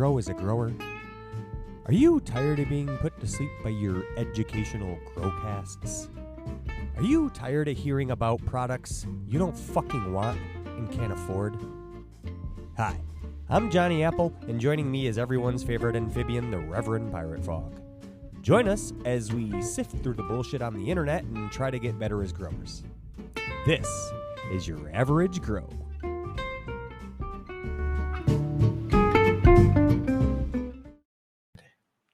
grow as a grower? Are you tired of being put to sleep by your educational growcasts? Are you tired of hearing about products you don't fucking want and can't afford? Hi, I'm Johnny Apple, and joining me is everyone's favorite amphibian, the Reverend Pirate Frog. Join us as we sift through the bullshit on the internet and try to get better as growers. This is your average grow.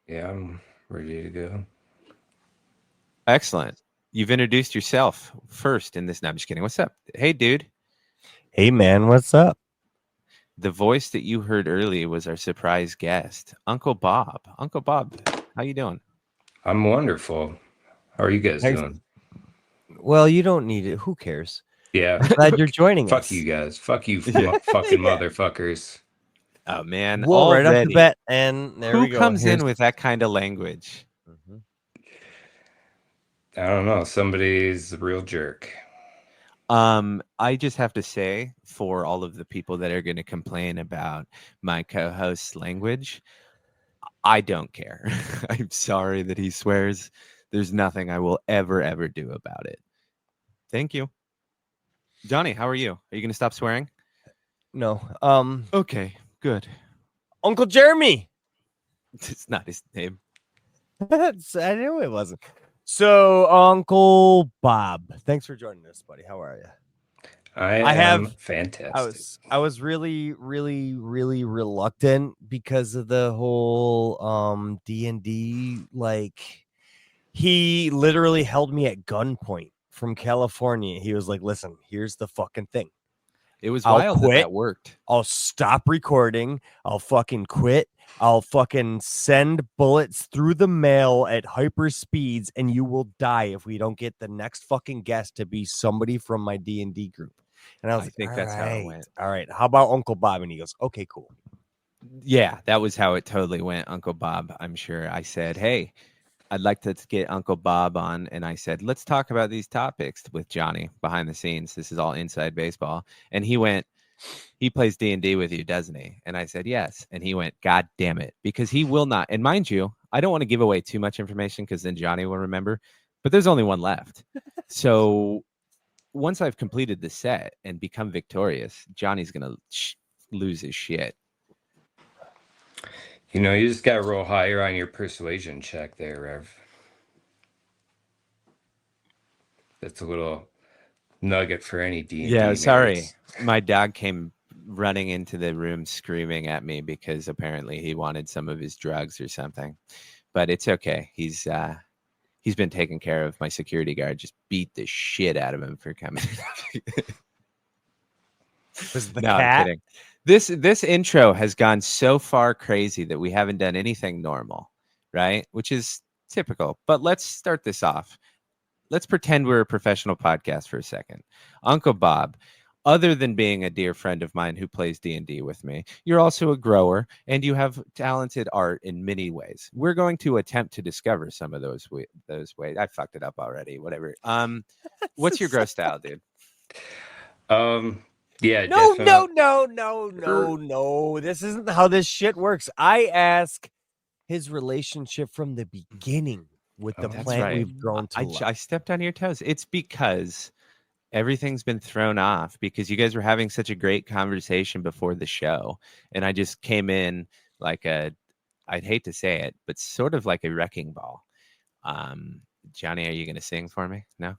Yeah, I'm ready to go. Excellent. You've introduced yourself first in this. No, I'm just kidding. What's up? Hey, dude. Hey, man, what's up? The voice that you heard earlier was our surprise guest, Uncle Bob. Uncle Bob, how you doing? I'm wonderful. How are you guys doing? Well, you don't need it. Who cares? Yeah. I'm glad you're joining us. Fuck you guys. Fuck you fucking motherfuckers. Oh, man. Well, right off the bat, and there we go. Who comes in with that kind of language? Mm-hmm. I don't know. Somebody's a real jerk. I just have to say, for all of the people that are going to complain about my co-host's language, I don't care. I'm sorry that he swears. There's nothing I will ever do about it. Thank you. Johnny, how are you? Are you going to stop swearing? No. Okay, good. Uncle Jeremy. It's not his name. I knew it wasn't. So, Uncle Bob, thanks for joining us, buddy. How are you? I am fantastic. I was really reluctant because of the whole D&D. Like, he literally held me at gunpoint from California. He was like, "Listen, here's the fucking thing. It was wild that worked. I'll stop recording. I'll fucking quit. I'll fucking send bullets through the mail at hyper speeds, and you will die if we don't get the next fucking guest to be somebody from my D&D group." And I was think that's how it went. All right. How about Uncle Bob? And he goes, "Okay, cool." Yeah, that was how it totally went, Uncle Bob. I'm sure. I said, "Hey, I'd like to get Uncle Bob on." And I said, "Let's talk about these topics with Johnny behind the scenes. This is all inside baseball." And he went, "He plays D&D with you, doesn't he?" And I said, "Yes." And he went, "God damn it." Because he will not. And mind you, I don't want to give away too much information because then Johnny will remember. But there's only one left. So once I've completed the set and become victorious, Johnny's going to lose his shit. You know, you just got to roll higher on your persuasion check there, Rev. That's a little nugget for any D&D. Yeah, sorry. nerds. My dog came running into the room screaming at me because apparently he wanted some of his drugs or something. But it's okay. He's been taken care of. My security guard just beat the shit out of him for coming. Was the No, cat? I'm kidding. This intro has gone so far crazy that we haven't done anything normal, right? Which is typical. But let's start this off. Let's pretend we're a professional podcast for a second. Uncle Bob, other than being a dear friend of mine who plays D&D with me, you're also a grower and you have talented art in many ways. We're going to attempt to discover some of those ways. I fucked it up already. Whatever. What's your grow style, dude? Yeah. No. definitely. No. This isn't how this shit works. I ask his relationship from the beginning with the That's plant right. we've grown to. I stepped on your toes. It's because everything's been thrown off because you guys were having such a great conversation before the show. And I just came in like I'd hate to say it, but sort of like a wrecking ball. Johnny, are you going to sing for me? No?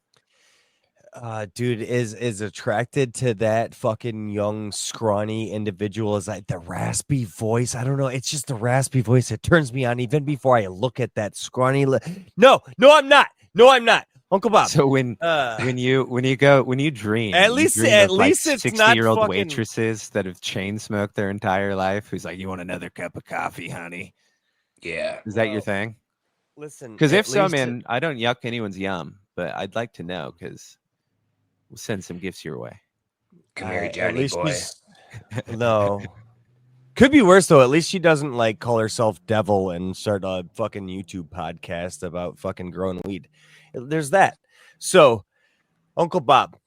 Dude is attracted to that fucking young scrawny individual. Is like the raspy voice. I don't know. It's just the raspy voice. It turns me on even before I look at that scrawny. No, I'm not. Uncle Bob. So when you dream, at least it's 60-year-old not waitresses that have chain smoked their entire life. Who's like, "You want another cup of coffee, honey?" Yeah. Is that your thing? Listen, because if so, man, I don't yuck anyone's yum, but I'd like to know because we'll send some gifts your way. Come here, Johnny boy. No. Could be worse, though. At least she doesn't, like, call herself devil and start a fucking YouTube podcast about fucking growing weed. There's that. So, Uncle Bob,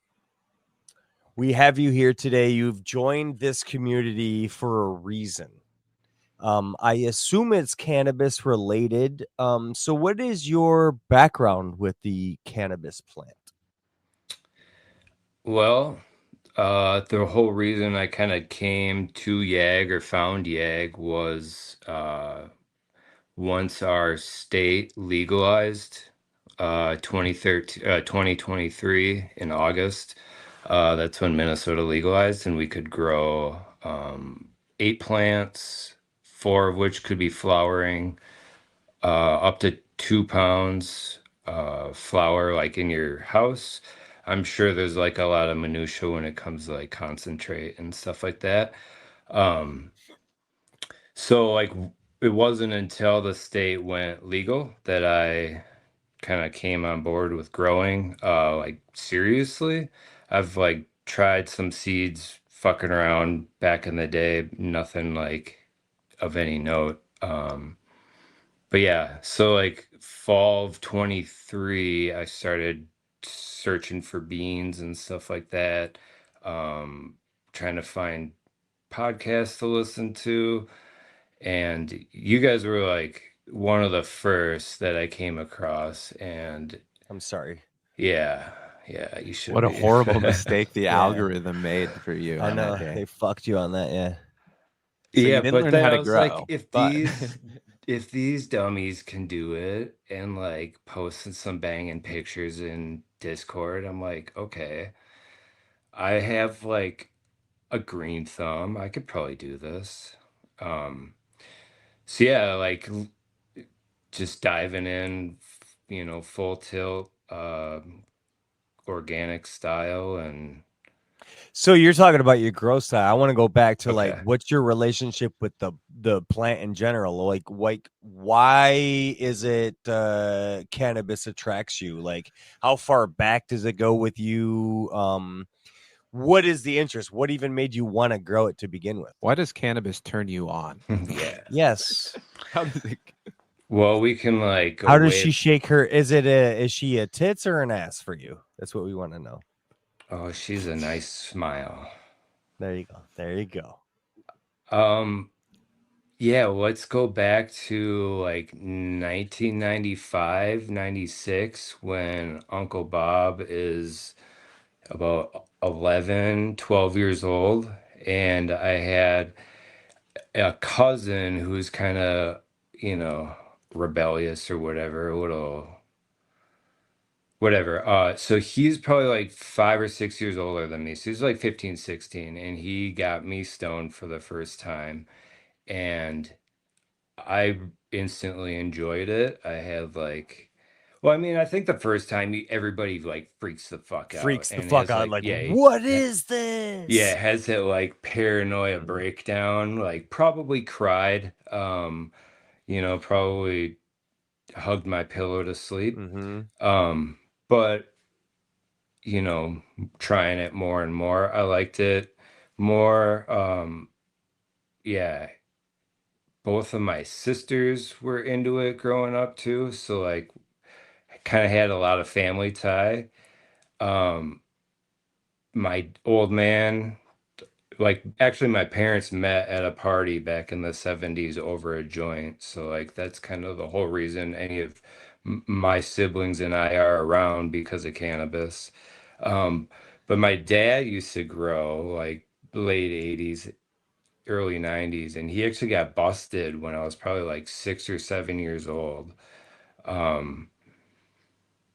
we have you here today. You've joined this community for a reason. I assume it's cannabis related. So what is your background with the cannabis plant? Well, the whole reason I kind of came to YAG or found YAG was once our state legalized 2023 in August. That's when Minnesota legalized, and we could grow 8 plants, 4 of which could be flowering, up to 2 pounds flour like in your house. I'm sure there's like a lot of minutia when it comes to like concentrate and stuff like that. Um, so like it wasn't until the state went legal that I kind of came on board with growing like seriously. I've like tried some seeds fucking around back in the day, nothing like of any note. But yeah, so like fall of 23, I started searching for beans and stuff like that. Um, Trying to find podcasts to listen to. And you guys were like one of the first that I came across. And I'm sorry. yeah, yeah, you should What a be. horrible mistake the Yeah. algorithm made for you I on know that day. they fucked you on that. Yeah. So you Yeah, didn't but learn then how I to was like, grow, but if these dummies can do it and like posting some banging pictures in Discord, I'm like, okay, I have like a green thumb. I could probably do this. Um, so yeah, like just diving in, full tilt, organic style and So you're talking about your growth style. I want to go back to like, okay. what's your relationship with the plant in general? Like why is it cannabis attracts you? Like, how far back does it go with you? What is the interest? What even made you want to grow it to begin with? why does cannabis turn you on? Yeah. Yes. How does it? Well, we can like go How does she way. shake her? Is she a tits or an ass for you? That's what we want to know. Oh, she's a nice smile. There you go. There you go. Um, Yeah, let's go back to like 1995, 96, when Uncle Bob is about 11, 12 years old. And I had a cousin who's kind of, you know, rebellious or whatever, a little, whatever. So he's probably like 5 or 6 years older than me. So he's like 15, 16, and he got me stoned for the first time. And I instantly enjoyed it. I had like, well, I mean, I think the first time everybody like freaks the fuck out Freaks the and fuck has out. like, Like, yeah, what is this? has that like paranoia Mhm. breakdown, like probably cried, probably hugged my pillow to sleep. Mm-hmm. But trying it more and more, I liked it more. Yeah, both of my sisters were into it growing up too, so like kind of had a lot of family tie. Um, my old man, like actually my parents met at a party back in the 70s over a joint. So like that's kind of the whole reason any of my siblings and I are around because of cannabis. Um, but my dad used to grow like late 80s, early 90s, and he actually got busted when I was probably like 6 or 7 years old. Um,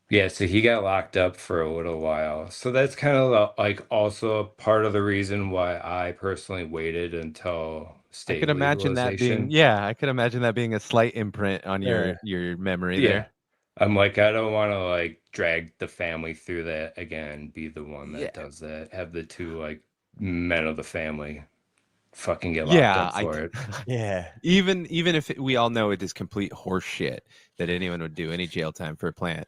Yeah, so he got locked up for a little while. So that's kind of like also a part of the reason why I personally waited until I could state imagine that being, legalization. yeah, I could imagine that being a slight imprint on Yeah. your memory Yeah. there. I'm like, I don't want to like drag the family through that again, be the one that Yeah. does that, have the two like men of the family fucking get locked Yeah, up for it. Yeah. even if we all know it is complete horse shit that anyone would do any jail time for a plant,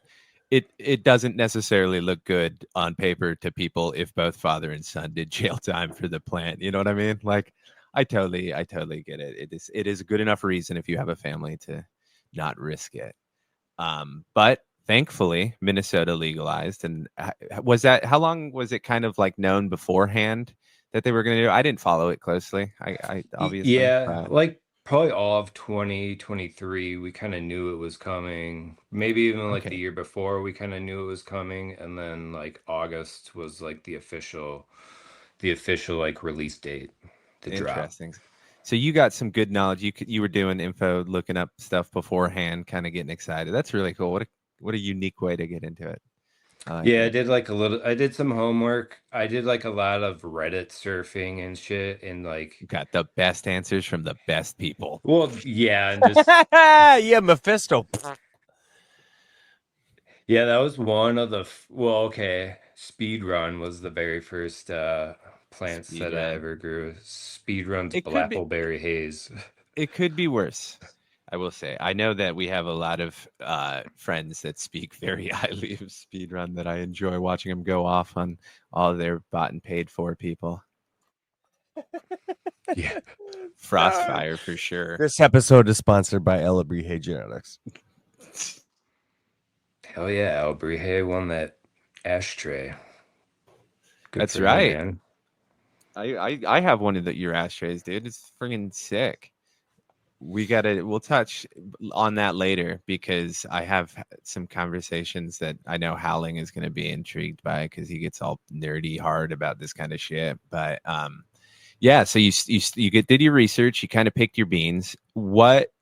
it doesn't necessarily look good on paper to people if both father and son did jail time for the plant. You know what I mean? Like, I totally get it. It is a good enough reason if you have a family to not risk it. But thankfully, Minnesota legalized, and was that how long was it kind of like known beforehand that they were going to do? I didn't follow it closely. I obviously, Yeah, but like probably all of 2023, we kind of knew it was coming. Maybe even like the Okay. year before, we kind of knew it was coming, and then like August was like the official like release date, the drop. Interesting. So you got some good knowledge. You were doing info, looking up stuff beforehand, kind of getting excited. That's really cool. What a unique way to get into it. I like Yeah, I it. did like a little, I did some homework. I did like a lot of Reddit surfing and shit, and like, You got the best answers from the best people. well, yeah, and just Yeah, Mephisto. yeah, that was one of the well, okay. Speed Run was the very first plants Speed that I run. ever grew. Speed Run's It could be. Blackberry Haze. It could be worse. I will say. I know that we have a lot of friends that speak very highly of speedrun that I enjoy watching them go off on all their bought and paid for people. Yeah. Frostfire for sure. This episode is sponsored by Elabrije Genetics. Hell yeah, Albrihe won that ashtray. Good That's for him, right. man. I have one of your ashtrays, dude. It's friggin' sick. We'll touch on that later because I have some conversations that I know Howling is going to be intrigued by because he gets all nerdy hard about this kind of shit. But yeah, so did your research, you kind of picked your beans. What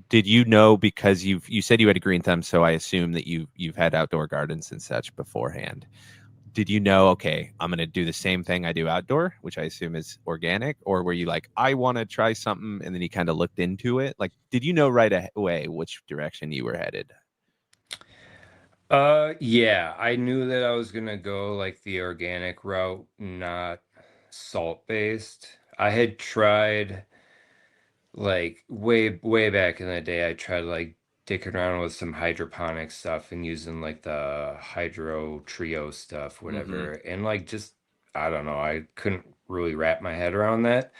did you know? Because you said you had a green thumb, so I assume that you've had outdoor gardens and such beforehand. Did you know, okay, I'm going to do the same thing I do outdoor, which I assume is organic? Or were you like, I want to try something, and then you kind of looked into it? Like, did you know right away which direction you were headed? Yeah, I knew that I was gonna go like the organic route, not salt-based. I had tried like way back in the day, I tried like dicking around with some hydroponic stuff and using like the hydro trio stuff, Mm-hmm. whatever. And like just I don't know, I couldn't really wrap my head around that.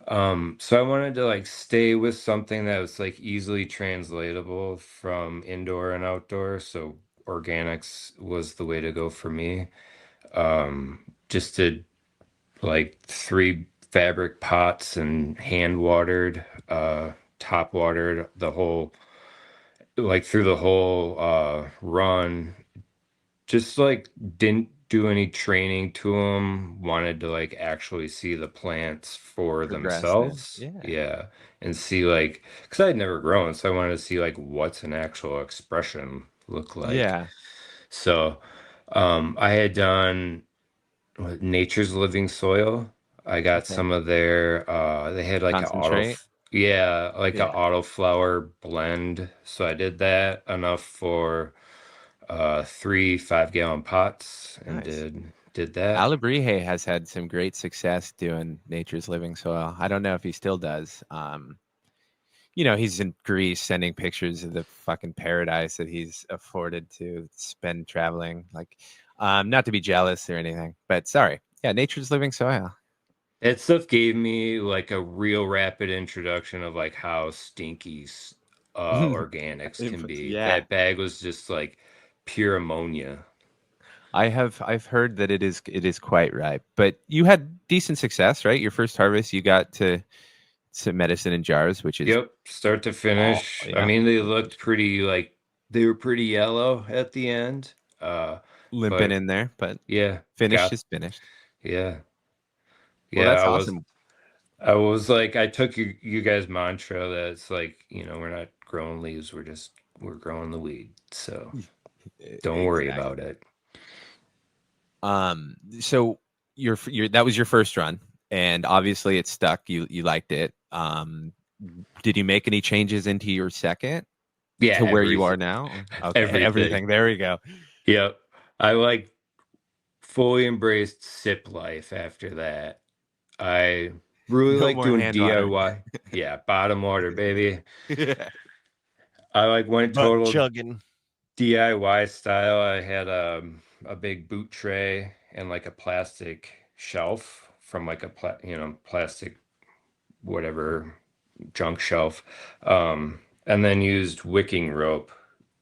So I wanted to like stay with something that was like easily translatable from indoor and outdoor. So organics was the way to go for me. Just did like three fabric pots and hand watered, top watered the whole, like through the whole run. Just like didn't do any training to them. Wanted to like actually see the plants for Progress it. themselves. Yeah. Yeah. And see like, because I had never grown, so I wanted to see like what's an actual expression look like. Yeah. So I had done Nature's Living Soil. I got Okay. some of their they had like Concentrate. yeah, like a Yeah. autoflower blend. So I did that enough for 3 5-gallon pots and Nice. did that. Alabrije has had some great success doing Nature's Living Soil. I don't know if he still does. He's in Greece sending pictures of the fucking paradise that he's afforded to spend traveling. Like, not to be jealous or anything, but sorry. Yeah, Nature's Living Soil. That stuff gave me like a real rapid introduction of like how stinky organics can be. Yeah. That bag was just like pure ammonia. I've heard that it is quite ripe, but you had decent success, right? Your first harvest, you got to medicine in jars, which is Yep, start to all finish. I yeah, mean, they looked pretty like they were pretty yellow at the end. limping But in there, but yeah, finished got is finished. yeah. Well, Yeah, that's awesome. I was like I took you guys' mantra that it's like, we're not growing leaves, we're growing the weed. So don't worry Exactly. about it. So your that was your first run, and obviously it stuck. You liked it. Did you make any changes into your second Yeah, to where you are everything. now? Okay, Everything. everything. There we go. Yep. I like fully embraced sip life after that. I really No like more doing hand watering. DIY. Yeah, bottom water, baby. Yeah. I like went Butt total chugging. DIY style. I had a big boot tray and like a plastic shelf from like a plastic whatever junk shelf. And then used wicking rope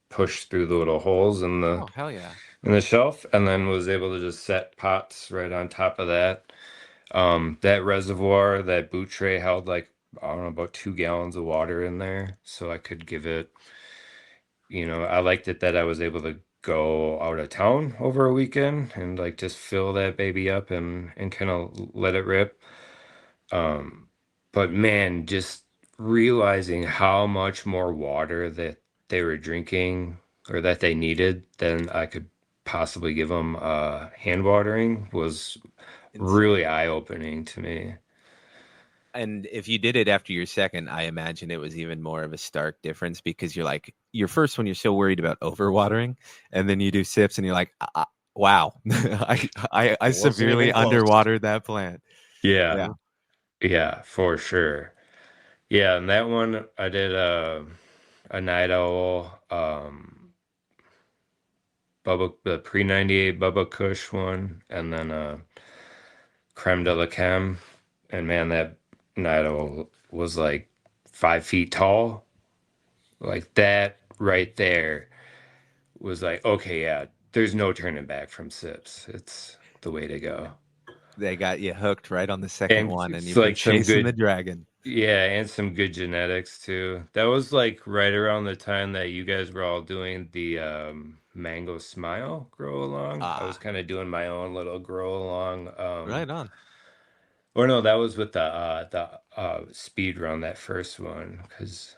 pushed through the little holes Oh hell yeah! in the shelf, and then was able to just set pots right on top of that. That reservoir, that boot tray held like I don't know, about 2 gallons of water in there, so I could give it. I liked it that I was able to go out of town over a weekend and like just fill that baby up and kind of let it rip. Um, but man, just realizing how much more water that they were drinking or that they needed than I could possibly give them hand watering was Insane. really eye-opening to me. And if you did it after your second, I imagine it was even more of a stark difference because you're like your first one, you're so worried about overwatering, and then you do sips, and you're like, "Wow, I It wasn't severely even close. underwatered that plant." Yeah, Yeah, Mhm. yeah, for sure. Yeah, and that one I did a night owl, the pre 98 Bubba Kush one, and then creme de la creme. And man, that night owl was like 5 feet tall. Like that right there was like, okay, yeah, there's no turning back from sips. It's the way to go. they got you hooked right on the second And one, and it's you've been like some chasing the good, dragon. yeah, and some good genetics too. That was like right around the time that you guys were all doing the mango smile grow along. I was Ah, kind of doing my own little grow along. right on. Or no, that was with the speed run, that first one, because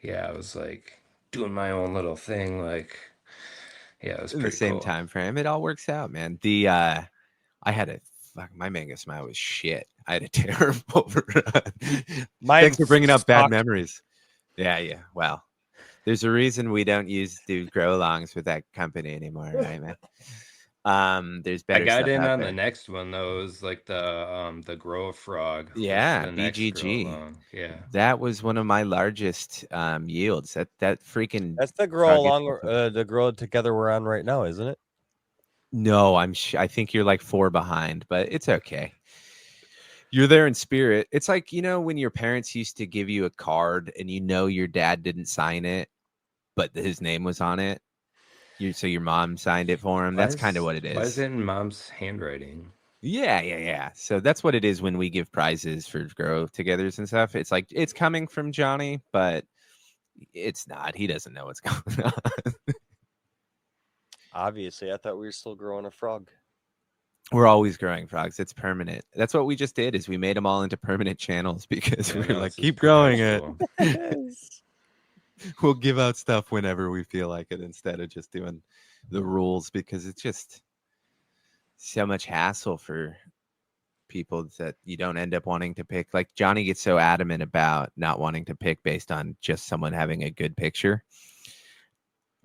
yeah, I was like doing my own little thing. Like, yeah, it was In the pretty same cool. time frame, it all works out, man. I had a my mango smile was shit. I had a terrible run. Mine Thanks for bringing up bad sucked. memories. Yeah, yeah. Well, there's a reason we don't do grow longs with that company anymore, right, man? There's I better got stuff in out on the there. next one though. It was like the grow a frog was Yeah, the next grow BGG. along. Yeah. That was one of my largest yields. That freaking That's the grow frog gets along, the grow together we're on right now, isn't it? no, I think you're like 4 behind, but it's okay. You're there in spirit. It's like, when your parents used to give you a card and your dad didn't sign it, but his name was on it. So your mom signed it for him. Why That's kind of is what it why is is. it in mom's handwriting? Yeah, yeah, yeah. So that's what it is when we give prizes for grow togethers and stuff. It's like it's coming from Johnny, but it's not. He doesn't know what's going on. Obviously, I thought we were still growing a frog. We're always growing frogs. It's permanent. That's what we just did is we made them all into permanent channels because Yeah, we were no, like, this is keep growing it. perpetual. We'll give out stuff whenever we feel like it instead of just doing the rules because it's just so much hassle for people that you don't end up wanting to pick. Like Johnny gets so adamant about not wanting to pick based on just someone having a good picture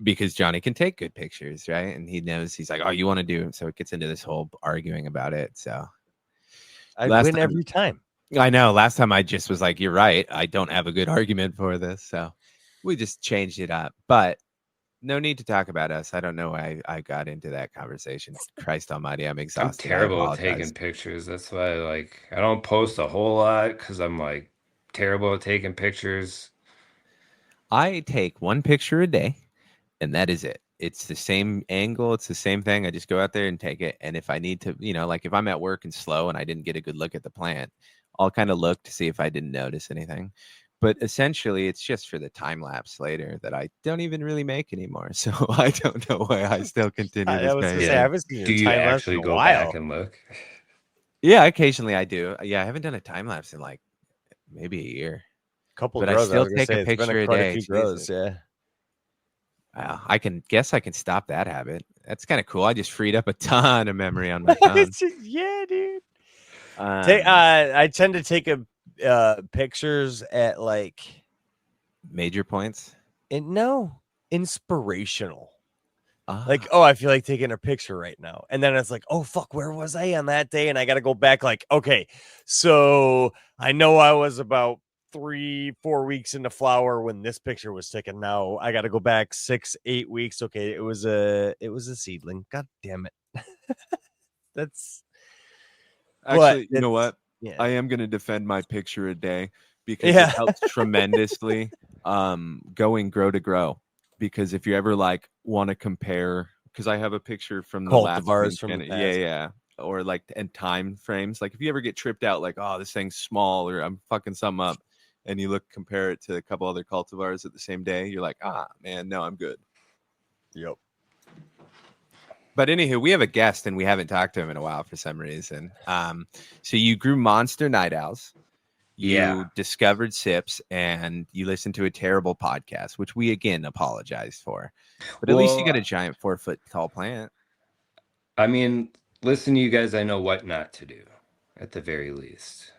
because Johnny can take good pictures, right? And he knows he's like, oh, you want to do it. So it gets into this whole arguing about it. So I last win time, every time. I know. Last time I just was like, "You're right. I don't have a good argument for this." So we just changed it up. But no need to talk about us. I don't know why I got into that conversation. Christ Almighty, I'm I'm exhausted. I terrible at taking apologize. pictures. That's why like I don't post a whole lot because I'm like terrible at taking pictures. I take one picture a day, and that is it. It's the same angle. It's the same thing. I just go out there and take it. And if I need to, like if I'm at work and slow and I didn't get a good look at the plant, I'll kind of look to see if I didn't notice anything. But essentially, it's just for the time lapse later that I don't even really make anymore. So I don't know why I still continue I this was gonna say I behavior. haven't seen Do your you time lapse in actually a go back while. and look? Yeah, occasionally I do. Yeah, I haven't done a time lapse in like maybe a year, Couple but I grows. I still was gonna take a say it's been picture a quite a day. few grows. Jesus. Yeah. Wow, I can stop that habit. That's kind of cool. I just freed up a ton of memory on my phone. Yeah, dude. Um, I tend to take pictures at like major points. inspirational. Like, Ah, oh, I feel like taking a picture right now. And then it's like, oh, fuck, where was I on that day? And I got to go back, like, okay, so I know I was about 3-4 weeks into flower when this picture was taken. Now I got to go back 6-8 weeks. Okay, it was a seedling. God damn it. That's but actually, you know what? yeah. I am going to defend my picture a day because it Yeah. helps tremendously. Going grow to grow, because if you ever like want to compare, because I have a picture from the last Cultivars Queen from the Canada, past. yeah, or like and time frames. Like if you ever get tripped out, like oh this thing's small or I'm fucking something up, and you compare it to a couple other cultivars at the same day, you're like, man, no, I'm good. Yep. But anywho, we have a guest and we haven't talked to him in a while for some reason. So you grew Monster Night Owls. You discovered Sips and you listened to a terrible podcast, which we again apologize for. But at least you got a giant 4-foot tall plant. I mean, listen to you guys. I know what not to do at the very least.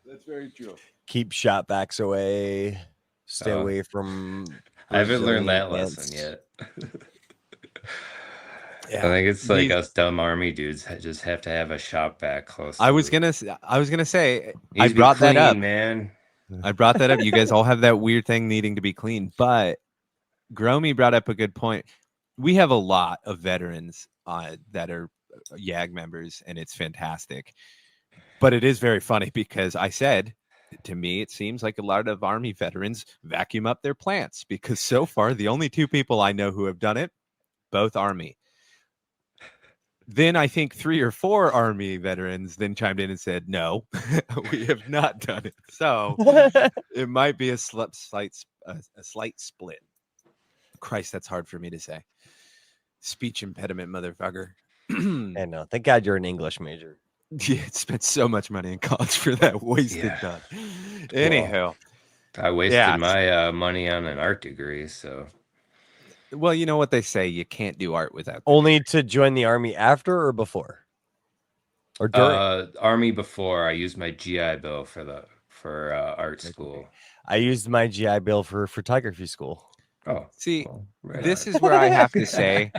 That's very true. Keep shot backs away. Stay away from. I haven't learned that Brazilian lesson yet. Yeah. I think it's like us dumb army dudes just have to have a shop back close. I was gonna say I brought that up, man. I brought that up. You guys all have that weird thing needing to be clean, but Gromy brought up a good point. We have a lot of veterans that are YAG members, and it's fantastic. But it is very funny because I said, to me, it seems like a lot of Army veterans vacuum up their plants because so far the only 2 people I know who have done it, both Army. Then I think 3 or 4 Army veterans then chimed in and said, no, we have not done it. So it might be a slight split. Christ, that's hard for me to say. Speech impediment, motherfucker. I know. Thank God you're an English major. Yeah, spent so much money in college for that wasted time. Anyhow. I wasted my money on an art degree, so. Well, you know what they say, you can't do art without only to join the Army after or before? Or during? Army before. I used my GI Bill for art school. I used my GI Bill for photography school. Oh, see, this is where I have to say,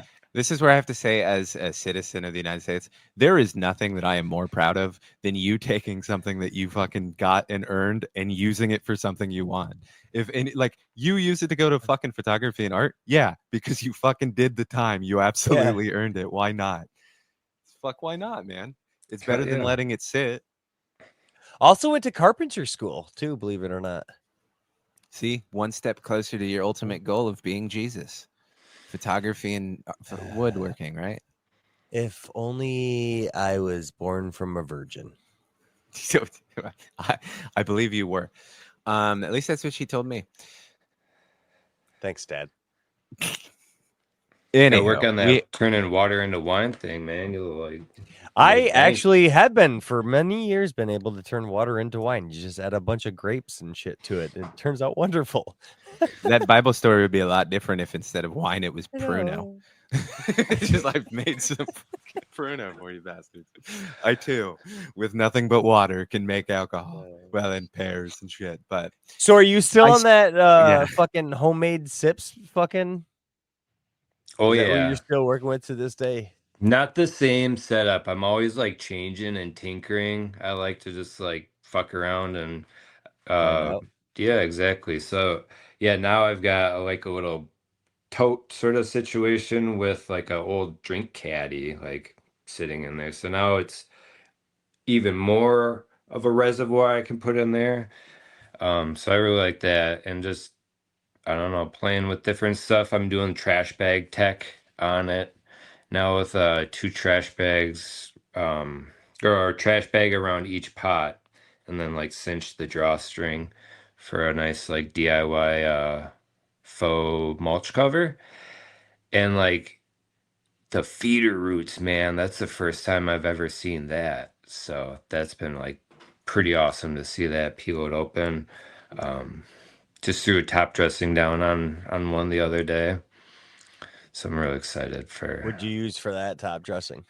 as a citizen of the United States, there is nothing that I am more proud of than you taking something that you fucking got and earned and using it for something you want. If any, like you use it to go to fucking photography and art, yeah, because you fucking did the time. You absolutely earned it. Why not? Fuck, why not, man? It's better than letting it sit. Also went to carpenter school too, believe it or not. See, one step closer to your ultimate goal of being Jesus. Photography and woodworking, right? If only I was born from a virgin. I believe you were. At least that's what she told me. Thanks, Dad. Anyway, work on that turning water into wine thing, man. I actually had been for many years been able to turn water into wine. You just add a bunch of grapes and shit to it. It turns out wonderful. That Bible story would be a lot different if instead of wine it was Pruno. It's just I've made some Pruno for you bastards. I too, with nothing but water, can make alcohol. Well, and pears and shit. But so are you still on that fucking homemade sips fucking? Oh yeah, what you're still working with to this day. Not the same setup. I'm always like changing and tinkering. I like to just like fuck around and yeah, exactly. So yeah, now I've got like a little tote sort of situation with like an old drink caddy like sitting in there. So now it's even more of a reservoir I can put in there. So I really like that, and just I don't know, playing with different stuff. I'm doing trash bag tech on it now with 2 trash bags, or a trash bag around each pot, and then like cinch the drawstring for a nice like DIY faux mulch cover. And like the feeder roots, man, that's the first time I've ever seen that. So that's been like pretty awesome to see that peeled open. Just threw a top dressing down on one the other day. So I'm really excited for. What'd you use for that top dressing?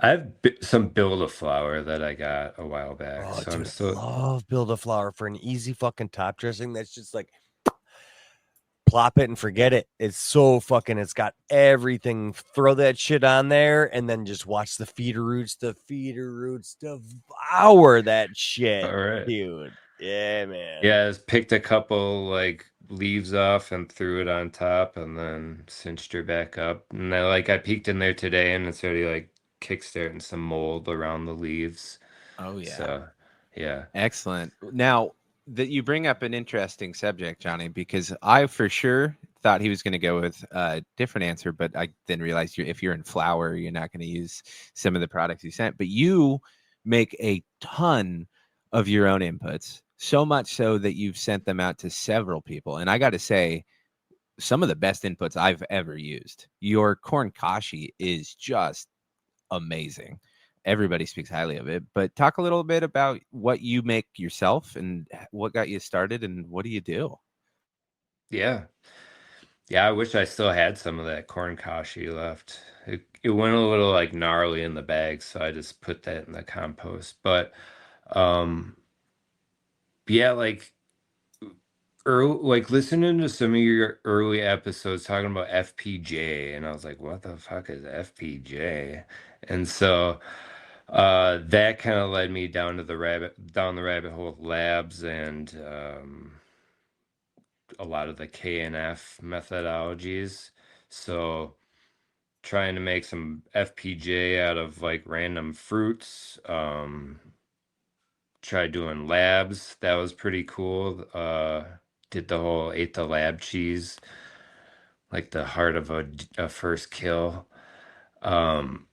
I have some Build-A-Flower that I got a while back. Oh, so dude, I love Build-A-Flower for an easy fucking top dressing. That's just like plop it and forget it. It's so fucking. It's got everything. Throw that shit on there and then just watch the feeder roots. The feeder roots devour that shit, all right, dude. Yeah, man. Yeah, I just picked a couple like leaves off and threw it on top and then cinched her back up. And I peeked in there today and it's already like kickstarting some mold around the leaves. Oh yeah. So yeah. Excellent. Now that you bring up an interesting subject, Johnny, because I for sure thought he was going to go with a different answer, but I then realized if you're in flower, you're not going to use some of the products you sent. But you make a ton of your own inputs. So much so that you've sent them out to several people. And I got to say, some of the best inputs I've ever used. Your corn kashi is just amazing. Everybody speaks highly of it. But talk a little bit about what you make yourself and what got you started and what do you do? Yeah. Yeah, I wish I still had some of that corn kashi left. It went a little like gnarly in the bag, so I just put that in the compost. But um yeah, like listening to some of your early episodes talking about FPJ, and I was like, what the fuck is FPJ? And so that kind of led me down the rabbit hole of labs and a lot of the KNF methodologies. So trying to make some FPJ out of like random fruits. Tried doing labs. That was pretty cool. Did the whole ate the lab cheese, like the heart of a first kill. Um,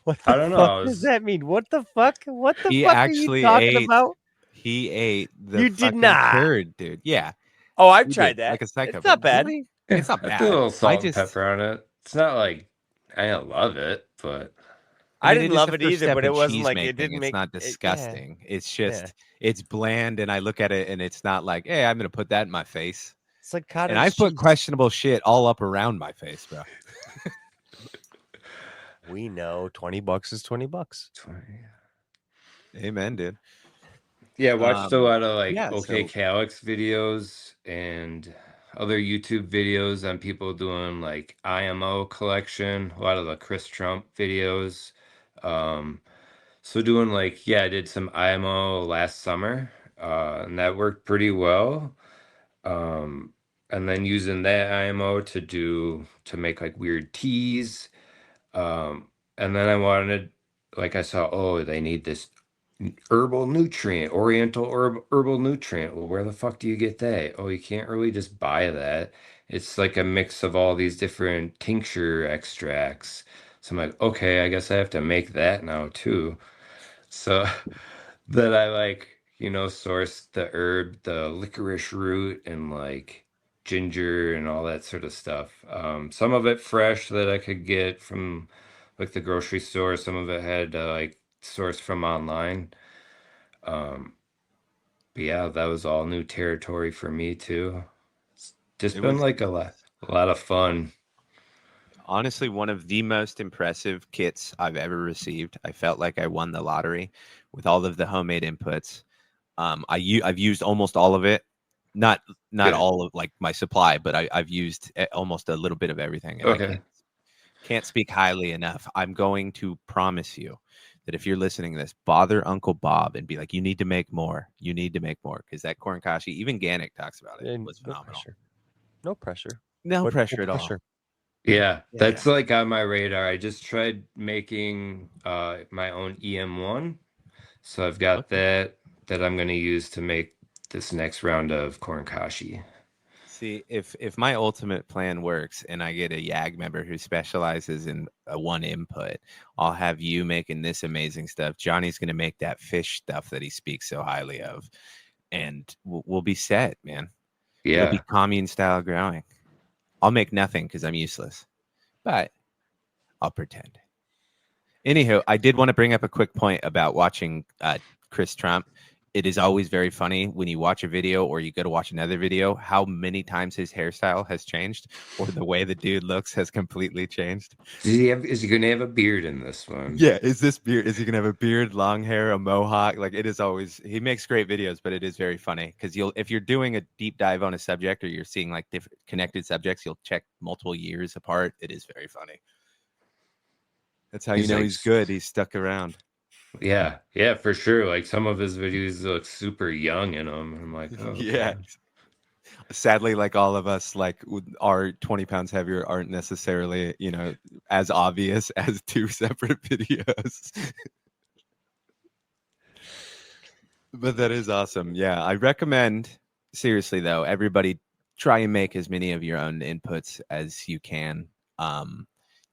What I the don't know. fuck I does was that mean? What the fuck? What the He fuck are you actually talking ate. about? He ate the You did fucking not. curd, dude. Yeah, Oh, I've you tried did, that. like a It's psycho. not bad. Really? It's not I threw a bad. little I salt and just, pepper on it. It's not like I don't love it, but I I mean, didn't it is love the it first either, step but in it wasn't cheese like it making. didn't It's make not it. Yeah, disgusting. It's yeah. just, it's bland, and I look at it, and it's not like, hey, I'm gonna put that in my face. It's like And cottage I've put cheese. questionable shit all up around my face, bro. We know $20 is $20. 20. Amen, dude. Yeah, watched a lot of like Yeah. OK So Calix videos and other YouTube videos on people doing like IMO collection, a lot of the Chris Trump videos. Um, so doing like, yeah, I did some IMO last summer, and that worked pretty well. Um, and then using that IMO to make like weird teas. And then I wanted, like I saw, oh, they need this herbal nutrient, herbal nutrient. Well, where the fuck do you get that? Oh, you can't really just buy that. It's like a mix of all these different tincture extracts. So I'm like, okay, I guess I have to make that now too. So that I like, source the herb, the licorice root, and like ginger and all that sort of stuff. Some of it fresh that I could get from like the grocery store. Some of it had like sourced from online. Um, but yeah, that was all new territory for me too. It's just it been was like a lot of fun. honestly one of the most impressive kits I've ever received. I felt like I won the lottery with all of the homemade inputs. I've used almost all of it, not Good. all of like my supply, but I've used almost a little bit of everything, and I Okay. can't speak highly enough. I'm going to promise you that if you're listening to this, bother Uncle Bob and be like, you need to make more. You need to make more because that corn kashi, even Gannick talks about it. It And was no phenomenal. pressure. No pressure. No What pressure at all. pressure? Yeah, Yeah. that's like on my radar. I just tried making my own EM1. So I've got Okay. that I'm gonna use to make this next round of corn kashi. See, if my ultimate plan works and I get a YAG member who specializes in one input, I'll have you making this amazing stuff. Johnny's going to make that fish stuff that he speaks so highly of, and we'll be set, man. It'll be Yeah. commune style growing. I'll make nothing because I'm useless, but I'll pretend. Anywho, I did want to bring up a quick point about watching Chris Trump. It is always very funny when you watch a video or you go to watch another video, how many times his hairstyle has changed or the way the dude looks has completely changed. Is he gonna have a beard in this one? Yeah, is he gonna have a beard, long hair, a mohawk? Like it is always, he makes great videos, but it is very funny because if you're doing a deep dive on a subject or you're seeing like different connected subjects, you'll check multiple years apart. It is very funny. That's how you He's know like, he's good. He's stuck around. yeah, yeah, for sure. Like some of his videos look super young in them. I'm like, oh, Yeah. okay. Sadly, like all of us, like our 20 pounds heavier aren't necessarily, as obvious as two separate videos. But that is awesome. Yeah. I recommend, seriously, though, everybody try and make as many of your own inputs as you can.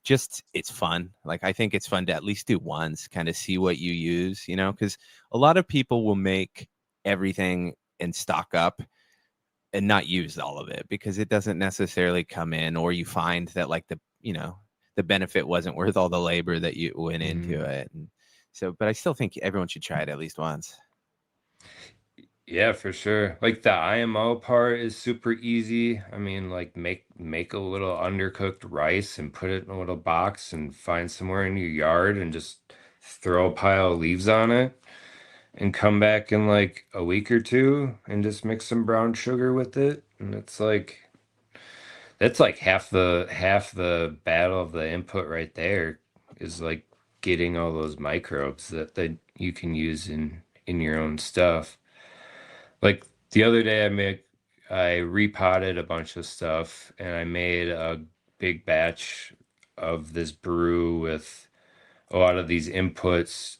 Just it's fun. Like I think it's fun to at least do once, kind of see what you use, because a lot of people will make everything and stock up and not use all of it, because it doesn't necessarily come in, or you find that like the benefit wasn't worth all the labor that you went into it. And so, but I still think everyone should try it at least once. Yeah, for sure. Like the IMO part is super easy. I mean, like make a little undercooked rice and put it in a little box and find somewhere in your yard and just throw a pile of leaves on it and come back in like a week or two and just mix some brown sugar with it. And it's like that's like half the battle of the input right there is like getting all those microbes that you can use in your own stuff. Like the other day, I repotted a bunch of stuff and I made a big batch of this brew with a lot of these inputs.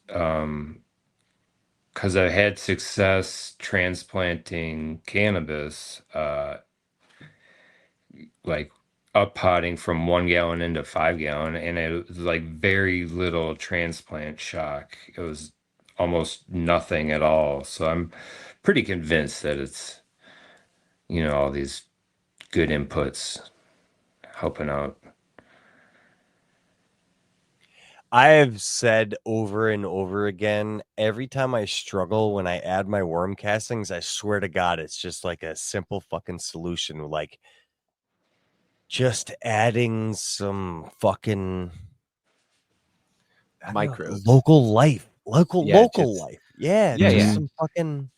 Because I had success transplanting cannabis, like up potting from 1 gallon into 5 gallon, and it was like very little transplant shock. It was almost nothing at all. So I'm pretty convinced that it's, all these good inputs helping out. I have said over and over again, every time I struggle when I add my worm castings, I swear to God, it's just like a simple fucking solution. Like just adding some fucking Microbes. local life. Local just- life. Yeah, Yeah, just yeah. some fucking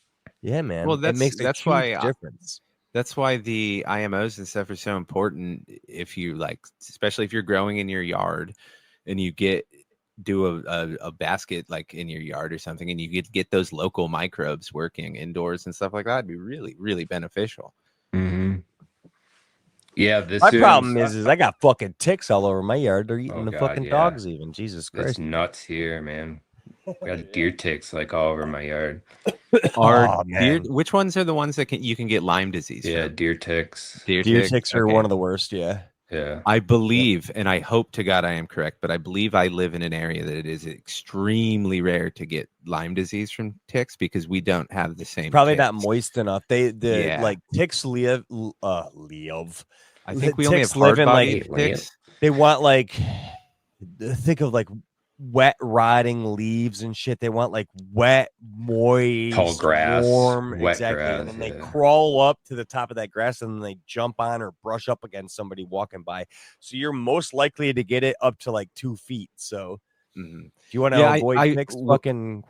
man. Well, it makes a that's huge why difference. That's why the IMOs and stuff are so important. If you like, especially if you're growing in your yard and you do a basket like in your yard or something, and you get those local microbes working indoors and stuff like that, it'd be really, really beneficial. Mm-hmm. Yeah, this My year problem is I got fucking ticks all over my yard. They're eating the God, fucking yeah. dogs even. Jesus It's Christ. nuts here, man. I got deer ticks like all over my yard. Are man. which ones are the ones that you can get Lyme disease Yeah, from? deer ticks. Deer ticks are Okay. one of the worst, yeah. Yeah. I believe, and I hope to God I am correct, but I believe I live in an area that it is extremely rare to get Lyme disease from ticks because we don't have the same. Probably ticks. not moist enough. Like ticks live. I think we ticks only have live in hard-bodied like ticks. they want like think of like wet rotting leaves and shit. They want like wet, moist, tall grass, warm, wet exactly. grass. And then they Yeah. crawl up to the top of that grass and then they jump on or brush up against somebody walking by. So you're most likely to get it up to like 2 feet. So if you want to avoid ticks, fucking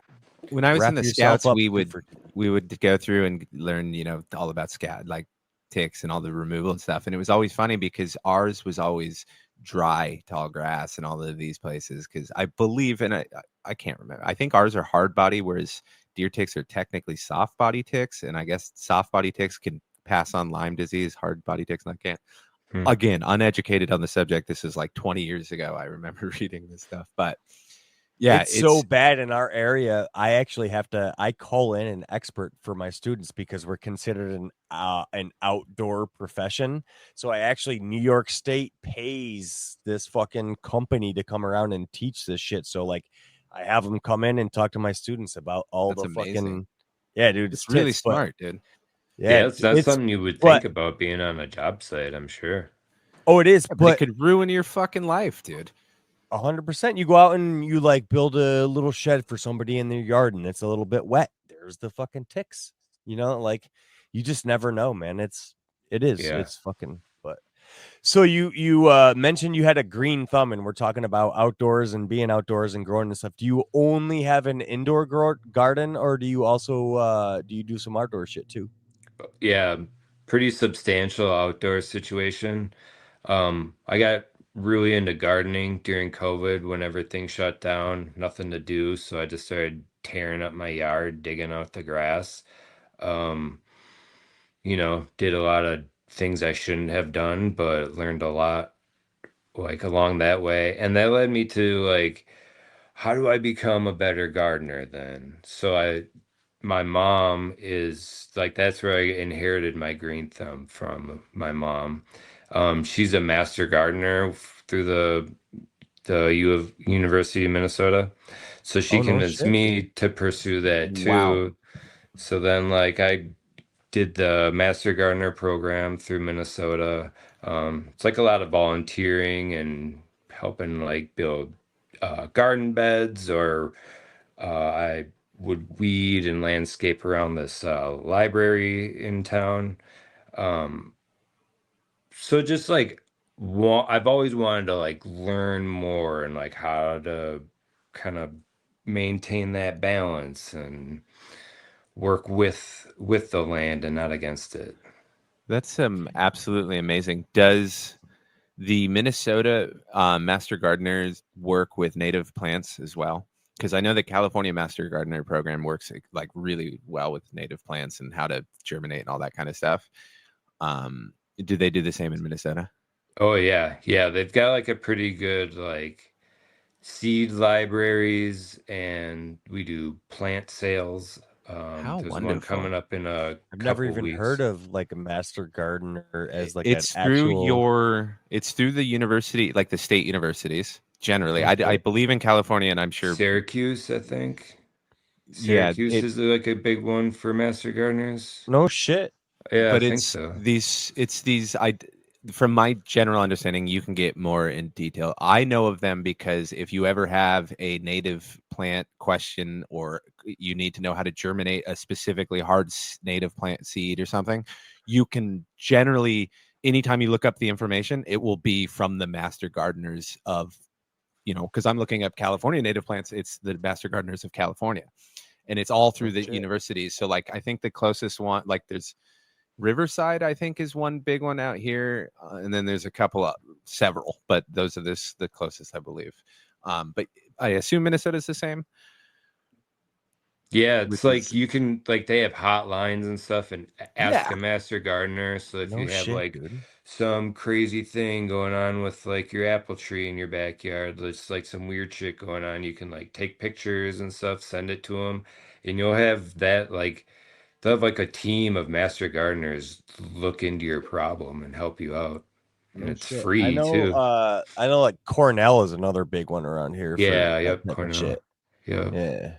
when I was in wrap the yourself Scouts, up we 2 would for 2. we would go through and learn, all about scat, like ticks and all the removal and stuff. And it was always funny because ours was always dry, tall grass and all of these places. Because I believe, and I can't remember. I think ours are hard body, whereas deer ticks are technically soft body ticks. And I guess soft body ticks can pass on Lyme disease. Hard body ticks not can't. Again, uneducated on the subject. This is like 20 years ago. I remember reading this stuff, but. Yeah, it's so bad in our area. I actually I call in an expert for my students because we're considered an outdoor profession. So New York State pays this fucking company to come around and teach this shit. So like I have them come in and talk to my students about all That's the amazing. fucking dude. It's really smart, dude. Yeah, it's not something you would think about being on a job site, I'm sure. Oh, it is, but it could ruin your fucking life, dude. 100%. You go out and you like build a little shed for somebody in their yard and it's a little bit wet. There's the fucking ticks. Like you just never know, man. It's fucking. But so you mentioned you had a green thumb and we're talking about outdoors and being outdoors and growing and stuff. Do you only have an indoor garden or do you also do you do some outdoor shit too? Yeah, pretty substantial outdoor situation. I got really into gardening during COVID when everything shut down, nothing to do. So I just started tearing up my yard, digging out the grass. Did a lot of things I shouldn't have done, but learned a lot like along that way. And that led me to like, how do I become a better gardener then? So my mom is like, that's where I inherited my green thumb from my mom. She's a master gardener through the University of Minnesota. So she convinced me to pursue that too. Wow. So then like I did the Master Gardener program through Minnesota. It's like a lot of volunteering and helping like build garden beds, or I would weed and landscape around this library in town. Um, so just like I've always wanted to like learn more and like how to kind of maintain that balance and work with the land and not against it. That's absolutely amazing. Does the Minnesota Master Gardeners work with native plants as well? Because I know the California Master Gardener program works like really well with native plants and how to germinate and all that kind of stuff. Do they do the same in Minnesota? Oh yeah, they've got like a pretty good like seed libraries, and we do plant sales. How There's one coming wonderful. up in a I've never couple even heard weeks. of like a master gardener as like an It's through actual. it's through the university, like the state universities generally. No I shit. believe in California, and I'm sure, Syracuse, I think. yeah, Syracuse is like a big one for master gardeners. No shit. Yeah, I but think so. it's these from my general understanding, you can get more in detail. I know of them because if you ever have a native plant question, or you need to know how to germinate a specifically hard native plant seed or something, you can generally, anytime you look up the information, it will be from the master gardeners of, because I'm looking up California native plants, it's the master gardeners of California, and it's all No through the shit. universities. So like I think the closest one, like there's Riverside, I think, is one big one out here, and then there's a couple of several, but those are the closest, I believe. But I assume Minnesota's the same, Yeah, it's which like is you can like they have hotlines and stuff, and ask yeah, a master gardener. So if No you have shit, like dude. some crazy thing going on with like your apple tree in your backyard, there's like some weird shit going on, you can like take pictures and stuff, send it to them, and you'll have that like they'll have like a team of master gardeners look into your problem and help you out, and No it's shit. I free know. too. I know. Like Cornell is another big one around here for Yeah, that yep, type of Cornell. shit. Yeah. Yeah.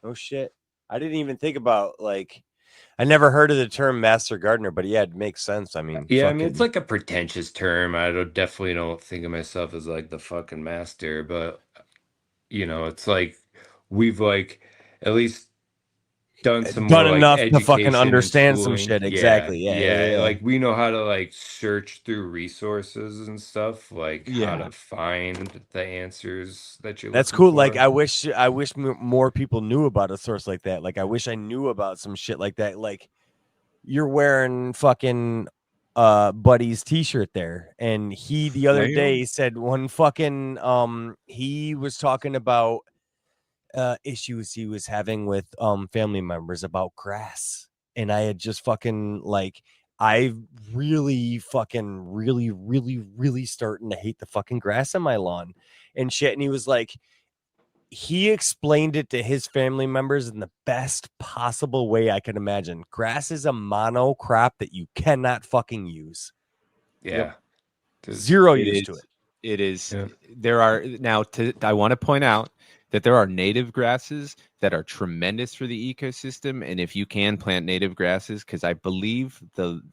No shit. I didn't even think about like. I never heard of the term master gardener, but yeah, it makes sense. I mean, Yeah, I mean it's fucking. like a pretentious term. Definitely don't think of myself as like the fucking master, but it's like we've like at least done some Done more like enough to fucking education and understand some schooling. shit. Yeah, Exactly. Yeah. yeah. Yeah. Like we know how to like search through resources and stuff, like how yeah. to find the answers that you're That's looking cool. Like for. I wish more people knew about a source like that. Like I wish I knew about some shit like that. Like you're wearing fucking Buddy's t-shirt there, and he the other Well, day said one fucking he was talking about issues he was having with family members about grass, and I had just fucking like I really fucking really starting to hate the fucking grass on my lawn and shit. And he was like, he explained it to his family members in the best possible way I can imagine. Grass is a mono crop that you cannot fucking use. yep. Yeah. There's Zero It use to is. it. It is. yeah. There are now. I want to point out that there are native grasses that are tremendous for the ecosystem, and if you can plant native grasses, because I believe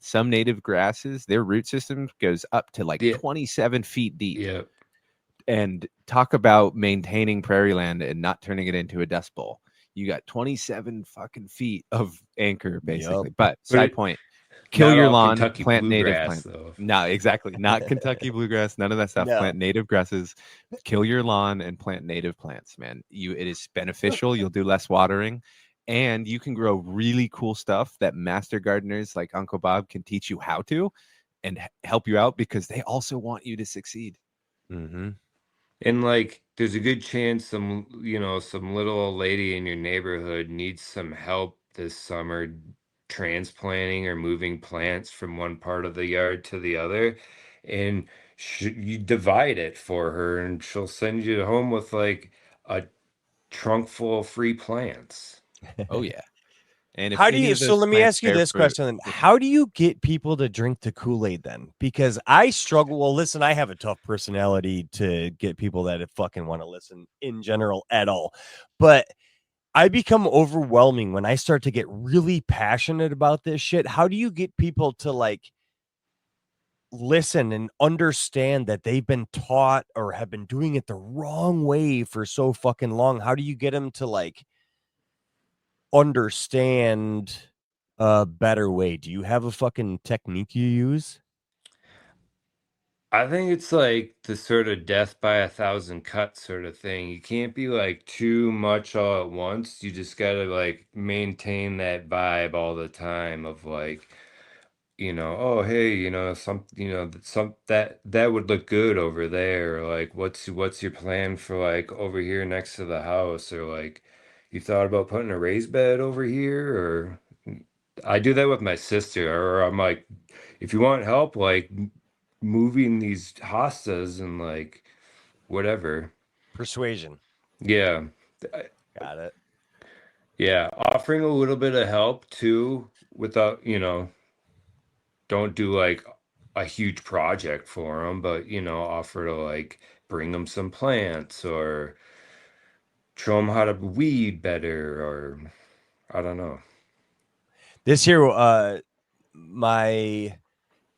some native grasses, their root system goes up to like Yeah. 27 feet deep. Yeah. And talk about maintaining prairie land and not turning it into a dust bowl. You got 27 fucking feet of anchor, basically. Yup. But But side point, kill not your all lawn, Kentucky plant native bluegrass plants. though. No, exactly. Not Kentucky bluegrass, none of that stuff. No. Plant native grasses, kill your lawn and plant native plants, man. It is beneficial. You'll do less watering, and you can grow really cool stuff that master gardeners like Uncle Bob can teach you how to and help you out, because they also want you to succeed. Mm-hmm. And like, there's a good chance some little old lady in your neighborhood needs some help this summer transplanting or moving plants from one part of the yard to the other. And you divide it for her, and she'll send you home with like a trunk full of free plants. Oh yeah. And if How do any you of so those let me plants ask you bear this fruit, question then. How do you get people to drink the Kool-Aid then? Because I struggle. Well, listen, I have a tough personality to get people that fucking want to listen in general at all. But I become overwhelming when I start to get really passionate about this shit. How do you get people to like listen and understand that they've been taught or have been doing it the wrong way for so fucking long? How do you get them to like understand a better way? Do you have a fucking technique you use? I think it's like the sort of death by a thousand cuts sort of thing. You can't be like too much all at once. You just gotta like maintain that vibe all the time of like, oh hey, some that would look good over there. Or like what's your plan for like over here next to the house? Or like you thought about putting a raised bed over here? Or I do that with my sister, or I'm like, if you want help, like moving these hostas and like whatever. Persuasion. Yeah. Got it. Yeah. Offering a little bit of help too without, don't do like a huge project for them, but offer to like bring them some plants or show them how to weed better or I don't know. This year,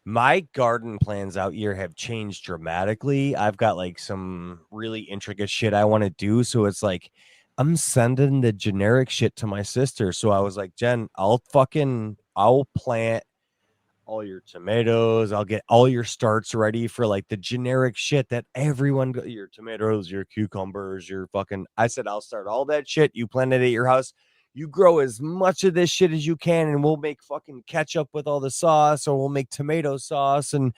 my garden plans out here have changed dramatically. I've got like some really intricate shit I want to do. So it's like I'm sending the generic shit to my sister. So I was like, Jen, I'll plant all your tomatoes. I'll get all your starts ready for like the generic shit that everyone your tomatoes, your cucumbers, your fucking I said I'll start all that shit. You plant it at your house. You grow as much of this shit as you can, and we'll make fucking ketchup with all the sauce, or we'll make tomato sauce and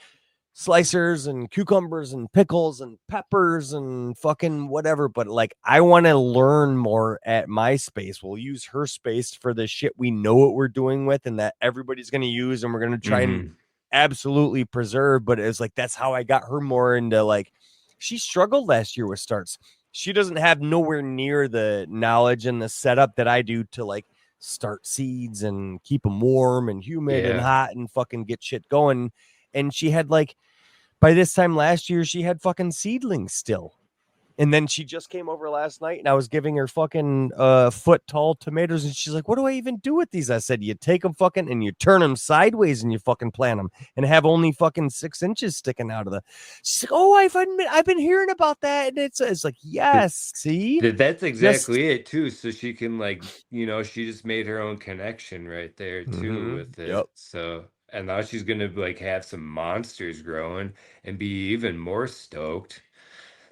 slicers and cucumbers and pickles and peppers and fucking whatever. But like, I want to learn more at my space. We'll use her space for the shit we know what we're doing with and that everybody's going to use, and we're going to try and absolutely preserve. But it's like, that's how I got her more into like, she struggled last year with starts. She doesn't have nowhere near the knowledge and the setup that I do to like start seeds and keep them warm and humid and hot and fucking get shit going. And she had like, by this time last year, she had fucking seedlings still. And then she just came over last night and I was giving her fucking foot tall tomatoes. And she's like, what do I even do with these? I said, you take them fucking and you turn them sideways and you fucking plant them and have only fucking 6 inches sticking out of the. She's like, oh, I've been hearing about that. And it's like, yes, see? That's exactly it too. So she can like, she just made her own connection right there too with it. Yep. So, and now she's gonna like have some monsters growing and be even more stoked.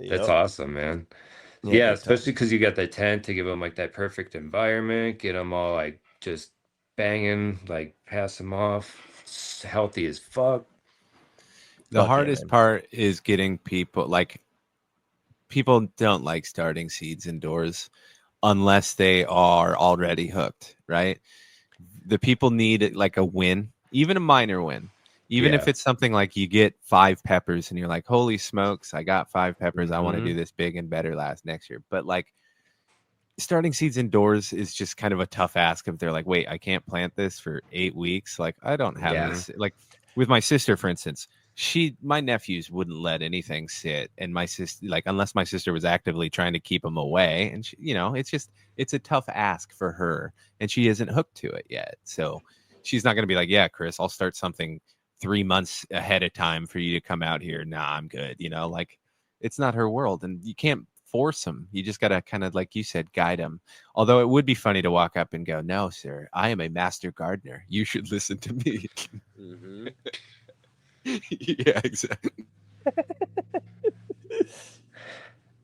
That's awesome, man. Yeah, especially because you got the tent to give them like that perfect environment, get them all like just banging, like pass them off, healthy as fuck. The hardest part is getting people like people don't like starting seeds indoors unless they are already hooked, right? The people need like a win, even a minor win. Even if it's something like you get 5 peppers and you're like, holy smokes, I got 5 peppers. I want to do this big and better next year. But like starting seeds indoors is just kind of a tough ask if they're like, wait, I can't plant this for 8 weeks. Like I don't have this. Like with my sister, for instance, my nephews wouldn't let anything sit. And my sister, like, unless my sister was actively trying to keep them away. And she, it's a tough ask for her and she isn't hooked to it yet. So she's not going to be like, yeah, Chris, I'll start something 3 months ahead of time for you to come out here. Nah, I'm good. Like it's not her world and you can't force them. You just got to kind of, like you said, guide them. Although it would be funny to walk up and go, no, sir, I am a master gardener. You should listen to me. Yeah, exactly.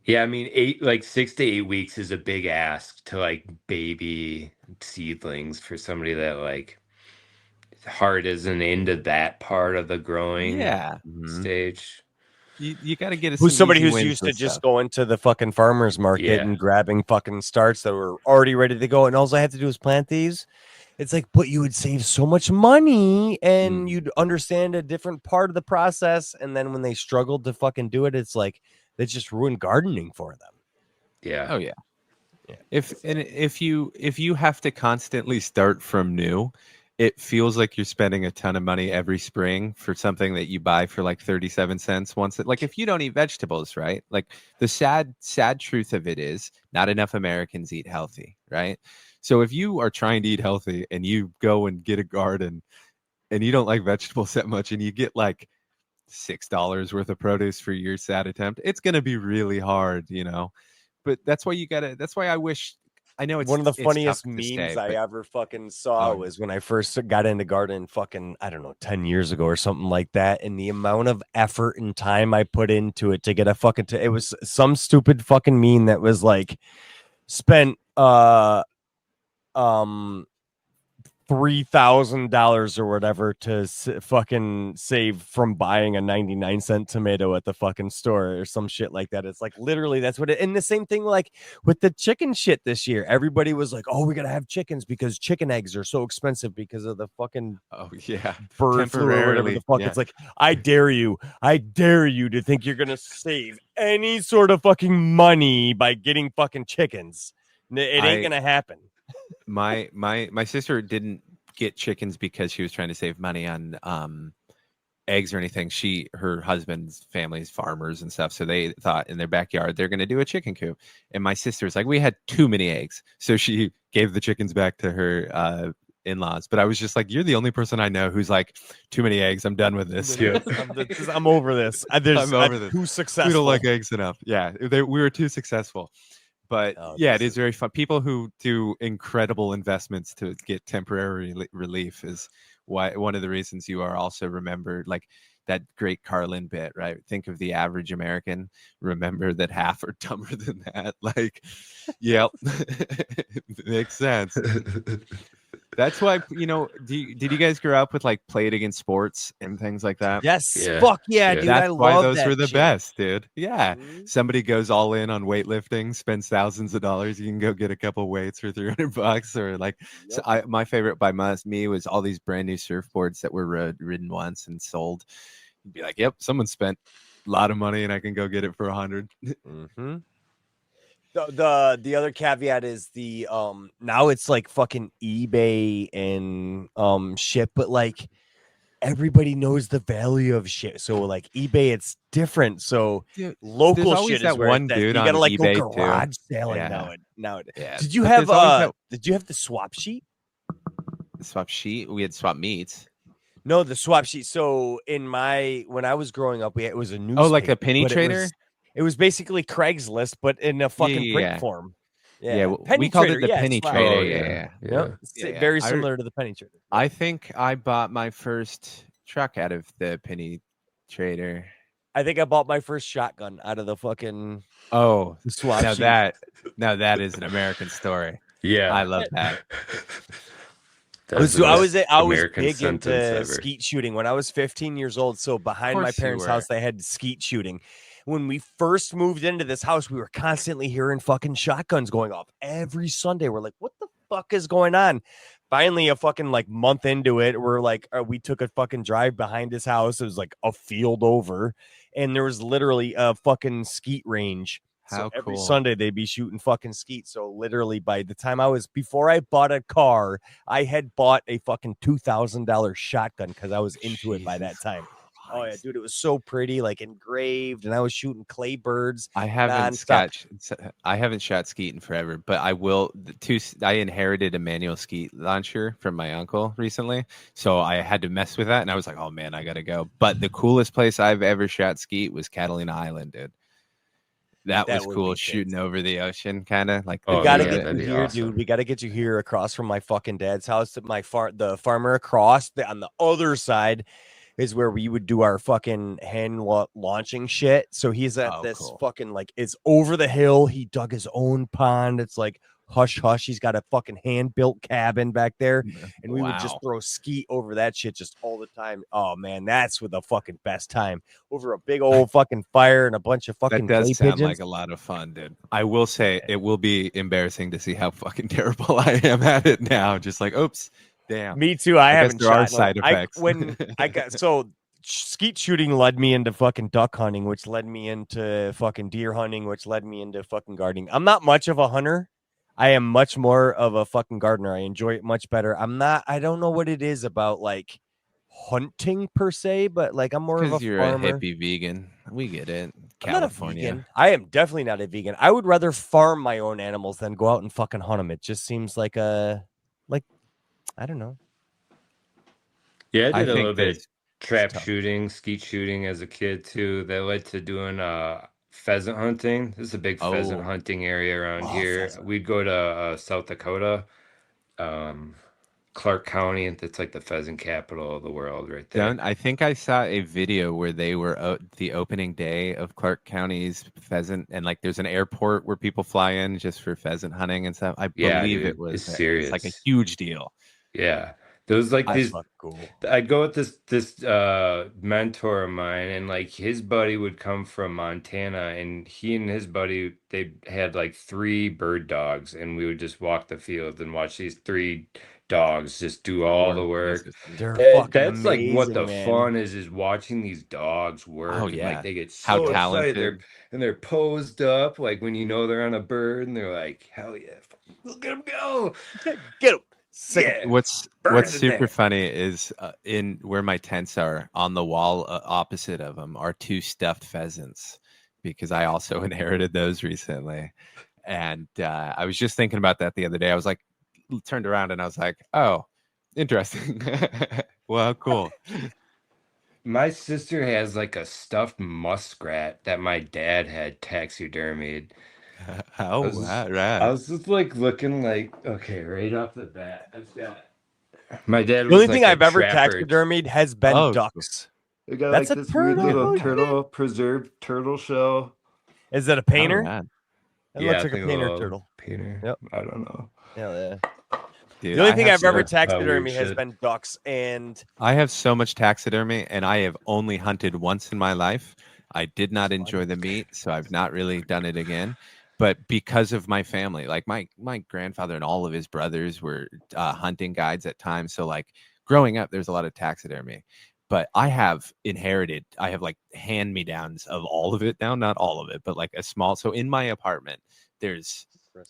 Yeah, I mean, 6 to 8 weeks is a big ask to like baby seedlings for somebody that like heart isn't into that part of the growing stage. You got to get somebody who's used to just going to the fucking farmer's market and grabbing fucking starts that were already ready to go. And all I have to do is plant these. It's like, but you would save so much money and you'd understand a different part of the process. And then when they struggled to fucking do it, it's like they just ruined gardening for them. Yeah. Oh yeah. If you have to constantly start from new, it feels like you're spending a ton of money every spring for something that you buy for like 37 cents once. Like if you don't eat vegetables, right? Like the sad truth of it is not enough Americans eat healthy, right? So if you are trying to eat healthy and you go and get a garden and you don't like vegetables that much and you get like $6 worth of produce for your sad attempt, it's going to be really hard, you know? But that's why that's why I wish, I know One of the it's tough funniest to memes say, I but ever fucking saw oh, was when I first got into gardening fucking, I don't know, 10 years ago or something like that. And the amount of effort and time I put into it to get a fucking, it was some stupid fucking meme that was like spent, um, $3,000 or whatever to fucking save from buying a 99-cent tomato at the fucking store or some shit like that. It's like literally that's what it, and the same thing like with the chicken shit this year. Everybody was like, oh, we gotta have chickens because chicken eggs are so expensive because of the fucking oh yeah, bird flu or whatever the temporarily, fuck. yeah. It's like, I dare you to think you're gonna save any sort of fucking money by getting fucking chickens. It ain't gonna happen. My sister didn't get chickens because she was trying to save money on eggs or anything. Her husband's family's farmers and stuff, so they thought in their backyard they're going to do a chicken coop. And my sister's like, we had too many eggs, so she gave the chickens back to her in-laws. But I was just like, you're the only person I know who's like, too many eggs, I'm done with this. Yeah. I'm over this. I'm over this. Too successful. We don't like eggs enough. Yeah, we were too successful. But yeah, it is very fun. People who do incredible investments to get temporary relief is one of the reasons you are also remembered. Like that great Carlin bit, right? Think of the average American. Remember that half are dumber than that. Like, yep, makes sense. That's why, you know, did you guys grow up with like Play It Against Sports and things like that? Yes. Yeah. Fuck yeah, dude. That's I why love those that were the shit. best, dude. Yeah. Mhm. Somebody goes all in on weightlifting, spends thousands of dollars. You can go get a couple weights for $300 or like, so my favorite by me was all these brand new surfboards that were ridden once and sold. You'd be like, yep, someone spent a lot of money and I can go get it for 100. Mm-hmm. The other caveat is the now it's like fucking eBay and shit, but like everybody knows the value of shit. So like eBay, it's different. So Dude, local there's always shit is that where one that, dude you on gotta like eBay go too. garage selling Yeah. now. Yeah. Did you But have there's always the swap sheet? swap sheet? We had swap meats. No, the swap sheet. So when I was growing up, it was a newspaper. Oh, like a penny but trader? It was basically Craigslist, but in a fucking print Yeah. form. Yeah, Penny we called trader, it the penny swap. trader. Oh, Yeah. Yep. Yeah. Very similar to the penny trader. I think I bought my first truck out of the penny trader. I think I bought my first shotgun out of the fucking Oh, swap now sheet. that is an American story. Yeah. I love that. That was So the I was best American big sentence into ever. skeet shooting when I was 15 years old. So behind my course you parents' were. house, they had skeet shooting. When we first moved into this house, we were constantly hearing fucking shotguns going off every Sunday. We're like, what the fuck is going on? Finally, a fucking like month into it, we're like, we took a fucking drive behind his house. It was like a field over, and there was literally a fucking skeet range. How So every cool. Sunday they'd be shooting fucking skeet. So literally by the time before I bought a car, I had bought a fucking $2,000 shotgun because I was into it by that Jesus time. Oh yeah, Christ. dude, it was so pretty, like engraved, and I was shooting clay birds. I haven't shot skeet in forever, but I will. I inherited a manual skeet launcher from my uncle recently, so I had to mess with that, and I was like, "Oh man, I gotta go." But the coolest place I've ever shot skeet was Catalina Island, dude. That was cool, shooting over the ocean, kind of like. We Oh, gotta yeah, get that'd you be here, awesome. dude. We gotta get you here across from my fucking dad's house. The farmer across on the other side is where we would do our fucking launching shit. So he's at this fucking like it's over the hill. He dug his own pond. It's like hush hush. He's got a fucking hand built cabin back there, and we would just throw skeet over that shit just all the time. Oh man, that's with the fucking best time over a big old fucking fire and a bunch of fucking. That does clay sound pigeons. like a lot of fun, dude. I will say it will be embarrassing to see how fucking terrible I am at it now. Just like, oops. Damn. Me too. I haven't there are shot. side effects. Skeet shooting led me into fucking duck hunting, which led me into fucking deer hunting, which led me into fucking gardening. I'm not much of a hunter. I am much more of a fucking gardener. I enjoy it much better. I don't know what it is about like hunting per se, but like I'm more of a Because you're farmer. a hippie vegan. We get it. I'm not a California. vegan. I am definitely not a vegan. I would rather farm my own animals than go out and fucking hunt them. It just seems like I don't know. Yeah, I I did a think little bit of there's trap tough. shooting, skeet shooting as a kid too. That led to doing pheasant hunting. This is a big pheasant Oh, hunting area around Oh, here. pheasant. We'd go to South Dakota, um, Clark County. That's like the pheasant capital of the world, right there. don't I think I saw a video where they were the opening day of Clark County's pheasant, and like there's an airport where people fly in just for pheasant hunting and stuff. I Yeah, believe it dude, was it's it's like a serious. huge deal. Yeah, there was like I That's these. fucking cool. I'd go with this mentor of mine, and like his buddy would come from Montana, and he and his buddy, they had like three bird dogs, and we would just walk the fields and watch these three dogs just do all the work work. basically. They're fucking That's like what the amazing, man. fun is watching these dogs Oh work, and like yeah, they get how so excited. talented. They're posed up, like when you know they're on a bird, and they're like, hell yeah, look at them go. Get him. Sick 'em. Yeah, What's bird in super there. funny is in where my tents are on the wall opposite of them are two stuffed pheasants because I also inherited those recently. And I was just thinking about that the other day. I was like, turned around and I was like, oh, interesting. Well, cool. My sister has like a stuffed muskrat that my dad had taxidermied. Oh, I was wow, just, I right. was just like looking like, okay, right off the bat, I've got my dad The only was thing like a I've ever trapper. taxidermied has been Oh, cool. ducks. I got That's like a this weird turtle. little Oh, Oh yeah. shit! preserved turtle shell. Is that a Oh, painter? right. That Yeah, looks I like a think a painter little turtle. painter. Yep. I don't know. Hell yeah. Dude, The only I thing have I've ever so Weird taxidermy has shit. been ducks, and I have so much taxidermy, and I have only hunted once in my life. I did not That's enjoy fun. the meat, so I've not really done it again. But because of my family, like my grandfather and all of his brothers were hunting guides at times, so like growing up, there's a lot of taxidermy. But I have inherited, I have like hand me downs of all of it now, not all of it, but like a small. So in my apartment, there's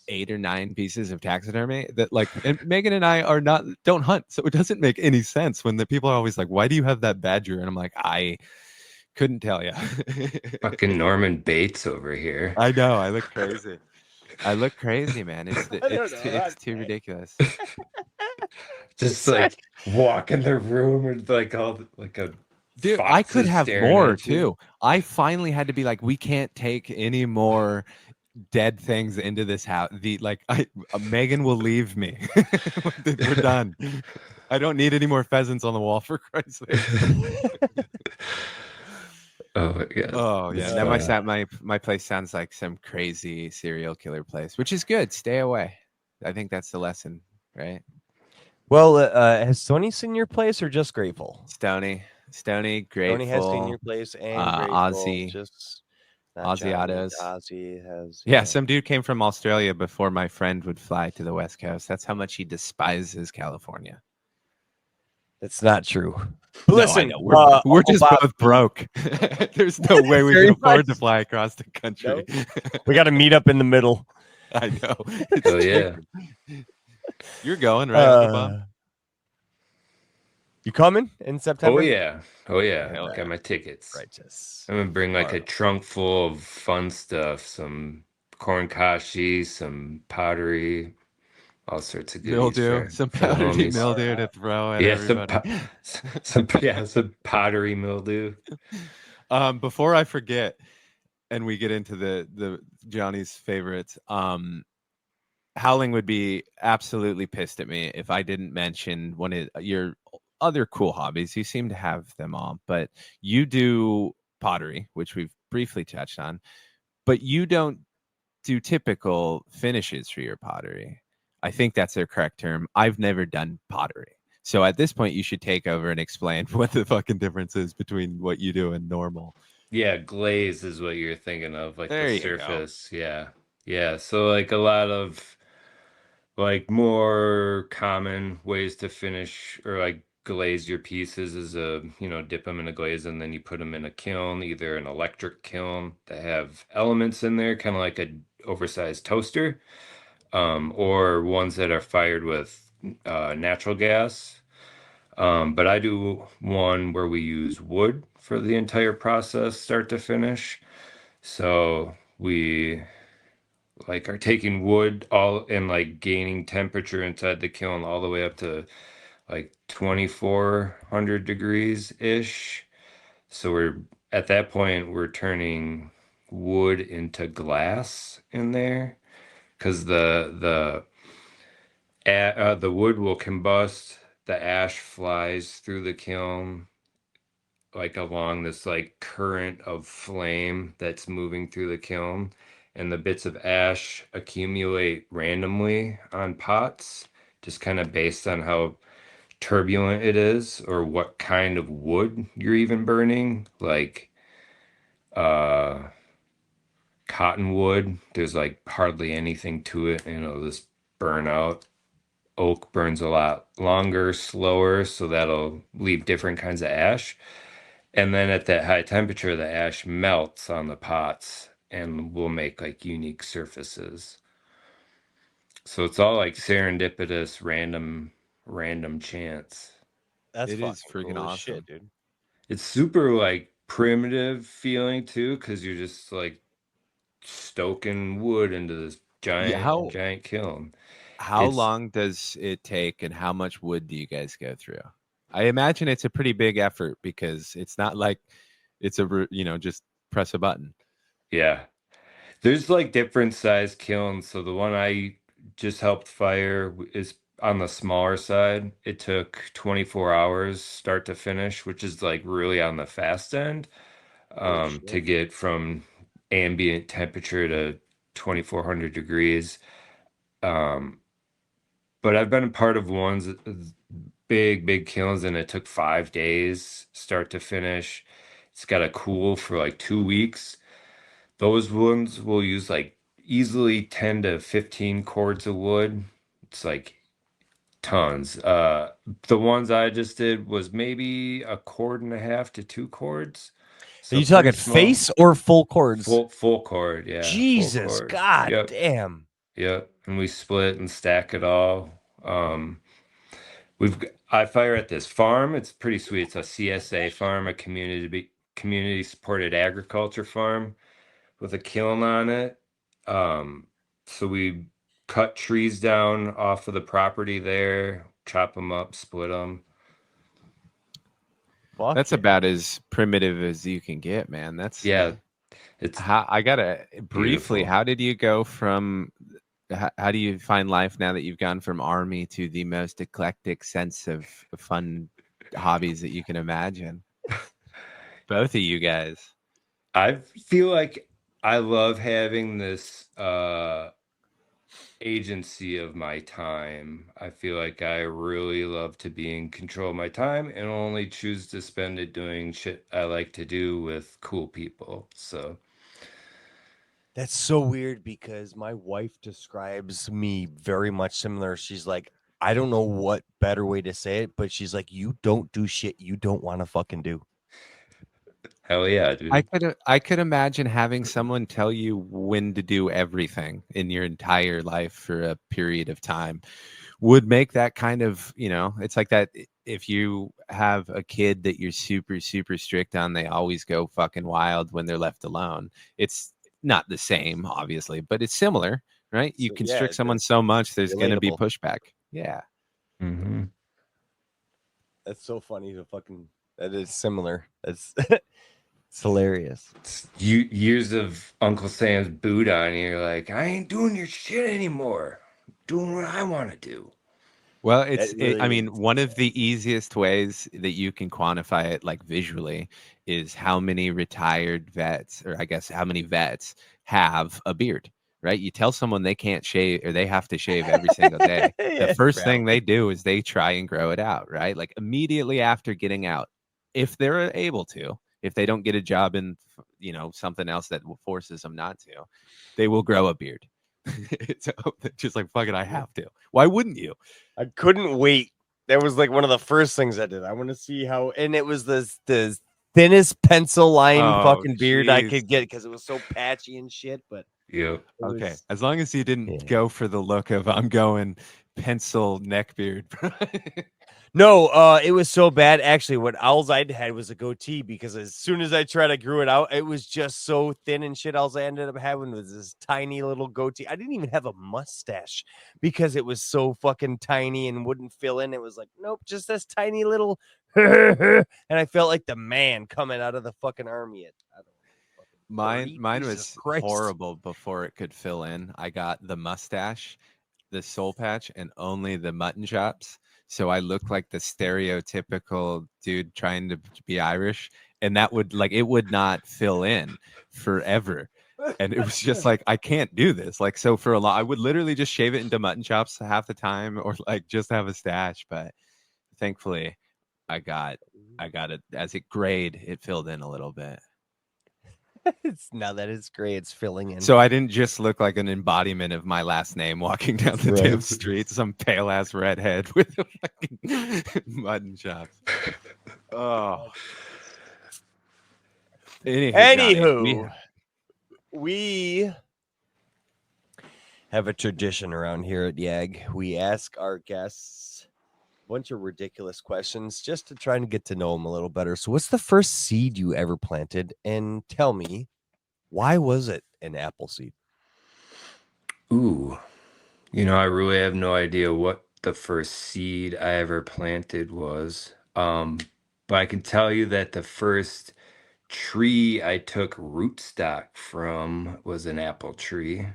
8 or 9 pieces of taxidermy that like, and Megan and I are not, don't hunt, so it doesn't make any sense when the people are always like, why do you have that badger? And I'm like, I couldn't tell you. Fucking Norman Bates over here. I know, I look crazy. I look crazy, man. It's I don't know. it's too ridiculous. Just like walk in the room with like all like a Dude, I fox could is have staring more at you. too. I finally had to be like, we can't take any more dead things into this house. Megan will leave me. We're done. I don't need any more pheasants on the wall, for Christ's sake. Oh my god. Oh yeah. It's Now fun. my place sounds like some crazy serial killer place, which is good. Stay away. I think that's the lesson, right? Well, has Sony seen your place or just Grateful? Stony, Sony has seen Grateful, your place and Grateful. Aussie, Just not Aussie Johnny. Autos. Ozzy has. Yeah, some dude came from Australia before my friend would fly to the West Coast. That's how much he despises California. It's not true. No, I Listen, know. We're Uncle just Bob, both broke. There's no way we Very can afford to much. fly across the country. we got to meet up in the middle. I know. Oh yeah. You're going, right, Uncle Bob? You coming in September? Oh yeah. Oh yeah. Hell Got yeah. my tickets. Righteous. I'm gonna bring like a trunk full of fun stuff, some corn kashi, some pottery, all sorts of goodies Mildew, for some the powdery homies. mildew to throw at Yeah, everybody. some pottery mildew. Before I forget, and we get into the Johnny's favorites, Howling would be absolutely pissed at me if I didn't mention one of your other cool hobbies. You seem to have them all, but you do pottery, which we've briefly touched on, but you don't do typical finishes for your pottery. I think that's the correct term. I've never done pottery. So at this point, you should take over and explain what the fucking difference is between what you do and normal. Yeah, glaze is what you're thinking of, like There the you go. surface. Yeah. Yeah. So like a lot of like more common ways to finish or like glaze your pieces is dip them in a glaze and then you put them in a kiln, either an electric kiln that have elements in there, kind of like a oversized toaster, or ones that are fired with natural gas. But I do one where we use wood for the entire process, start to finish. So we like are taking wood all and like gaining temperature inside the kiln all the way up to like 2400 degrees ish. So we're at that point we're turning wood into glass in there because the wood will combust, the ash flies through the kiln like along this like current of flame that's moving through the kiln, and the bits of ash accumulate randomly on pots, just kind of based on how turbulent it is or what kind of wood you're even burning. Like uh cottonwood, there's like hardly anything to it and it'll just burn out. Oak burns a lot longer, slower, so that'll leave different kinds of ash. And then at that high temperature, the ash melts on the pots and will make like unique surfaces. So it's all like serendipitous, random chance. That's It is fucking freaking cool as awesome. shit, dude. It's super like primitive feeling too, because you're just like stoking wood into this Yeah, giant kiln. how It's long does it take, and how much wood do you guys go through? I imagine it's a pretty big effort because it's not like it's just press a button. yeah. There's like different size kilns. So the one I just helped fire is on the smaller side. It took 24 hours start to finish, which is like really on the fast end, Holy to shit. get from ambient temperature to 2400 degrees. Um, but I've been a part of ones, big kilns, and it took 5 days start to finish. It's got to cool for like 2 weeks. Those ones will use like easily 10 to 15 cords of wood. It's like tons. The ones I just did was maybe a cord and a half to 2 cords. Are So you pretty talking small. face or full cords? Full cord, yeah, full Jesus, cord. god Yep, damn. yep. And we split and stack it all. We've I fire at this farm. It's pretty sweet. It's a CSA farm, a community supported agriculture farm with a kiln on it. Um, so we cut trees down off of the property there, chop them up, split them. Fuck That's yeah. about as primitive as you can get, man. That's Yeah, it's how I gotta briefly. beautiful. How did you go from? How do you find life now that you've gone from army to the most eclectic sense of fun hobbies that you can imagine? Both of you guys. I feel like I love having this agency of my time. I feel like I really love to be in control of my time and only choose to spend it doing shit I like to do with cool people. So That's so weird because my wife describes me very much similar. She's like, I don't know what better way to say it, but she's like, you don't do shit you don't want to fucking do. hell yeah, dude. I could imagine having someone tell you when to do everything in your entire life for a period of time would make that kind of, it's like that if you have a kid that you're super strict on, they always go fucking wild when they're left alone. It's not the same, obviously, but it's similar, right? You So, constrict someone so much, there's going to be relatable. pushback. Yeah. Mm-hmm. That's so funny to fucking. That is similar. That's it's hilarious. Years of Uncle Sam's boot on you. You're like, I ain't doing your shit anymore. I'm doing what I want to do. Well, Really I mean, is. one of the easiest ways that you can quantify it, like visually, is how many retired vets, or I guess how many vets have a beard, right? You tell someone they can't shave or they have to shave every single day. The Yeah, first thing reality. they do is they try and grow it out, right? Like immediately after getting out, if they're able to, if they don't get a job in, something else that forces them not to, they will grow a beard. So just like, fuck it, I have to. Why wouldn't you? I couldn't wait. That was like one of the first things I did. I want to see how, and it was the thinnest pencil line Oh, fucking beard I jeez. could get because it was so patchy and shit. But Yep. Okay, as long as you didn't Yeah. go for the look of I'm going pencil neckbeard. No, it was so bad. Actually, what owls I had was a goatee because as soon as I tried to grew it out, it was just so thin and shit. All I ended up having was this tiny little goatee. I didn't even have a mustache because it was so fucking tiny and wouldn't fill in. It was like, nope, just this tiny little, and I felt like the man coming out of the fucking army at I don't know, fucking 30. Mine Jesus was Christ. horrible before it could fill in. I got the mustache, the soul patch, and only the mutton chops. So I look like the stereotypical dude trying to be Irish, and that would it would not fill in forever. And it was just like I can't do this. Like so for a lot, I would literally just shave it into mutton chops half the time, or like just have a stash. But thankfully, I got it as it grayed. It filled in a little bit. It's now that it's gray, it's filling in. So I didn't just look like an embodiment of my last name walking down the damn Right. street, some pale ass redhead with a fucking mutton chops. Oh. Anywho, we have a tradition around here at YAG. We ask our guests a bunch of ridiculous questions just to try and get to know them a little better. So, what's the first seed you ever planted? And tell me, why was it an apple seed? Ooh. I really have no idea what the first seed I ever planted was. But I can tell you that the first tree I took rootstock from was an apple tree.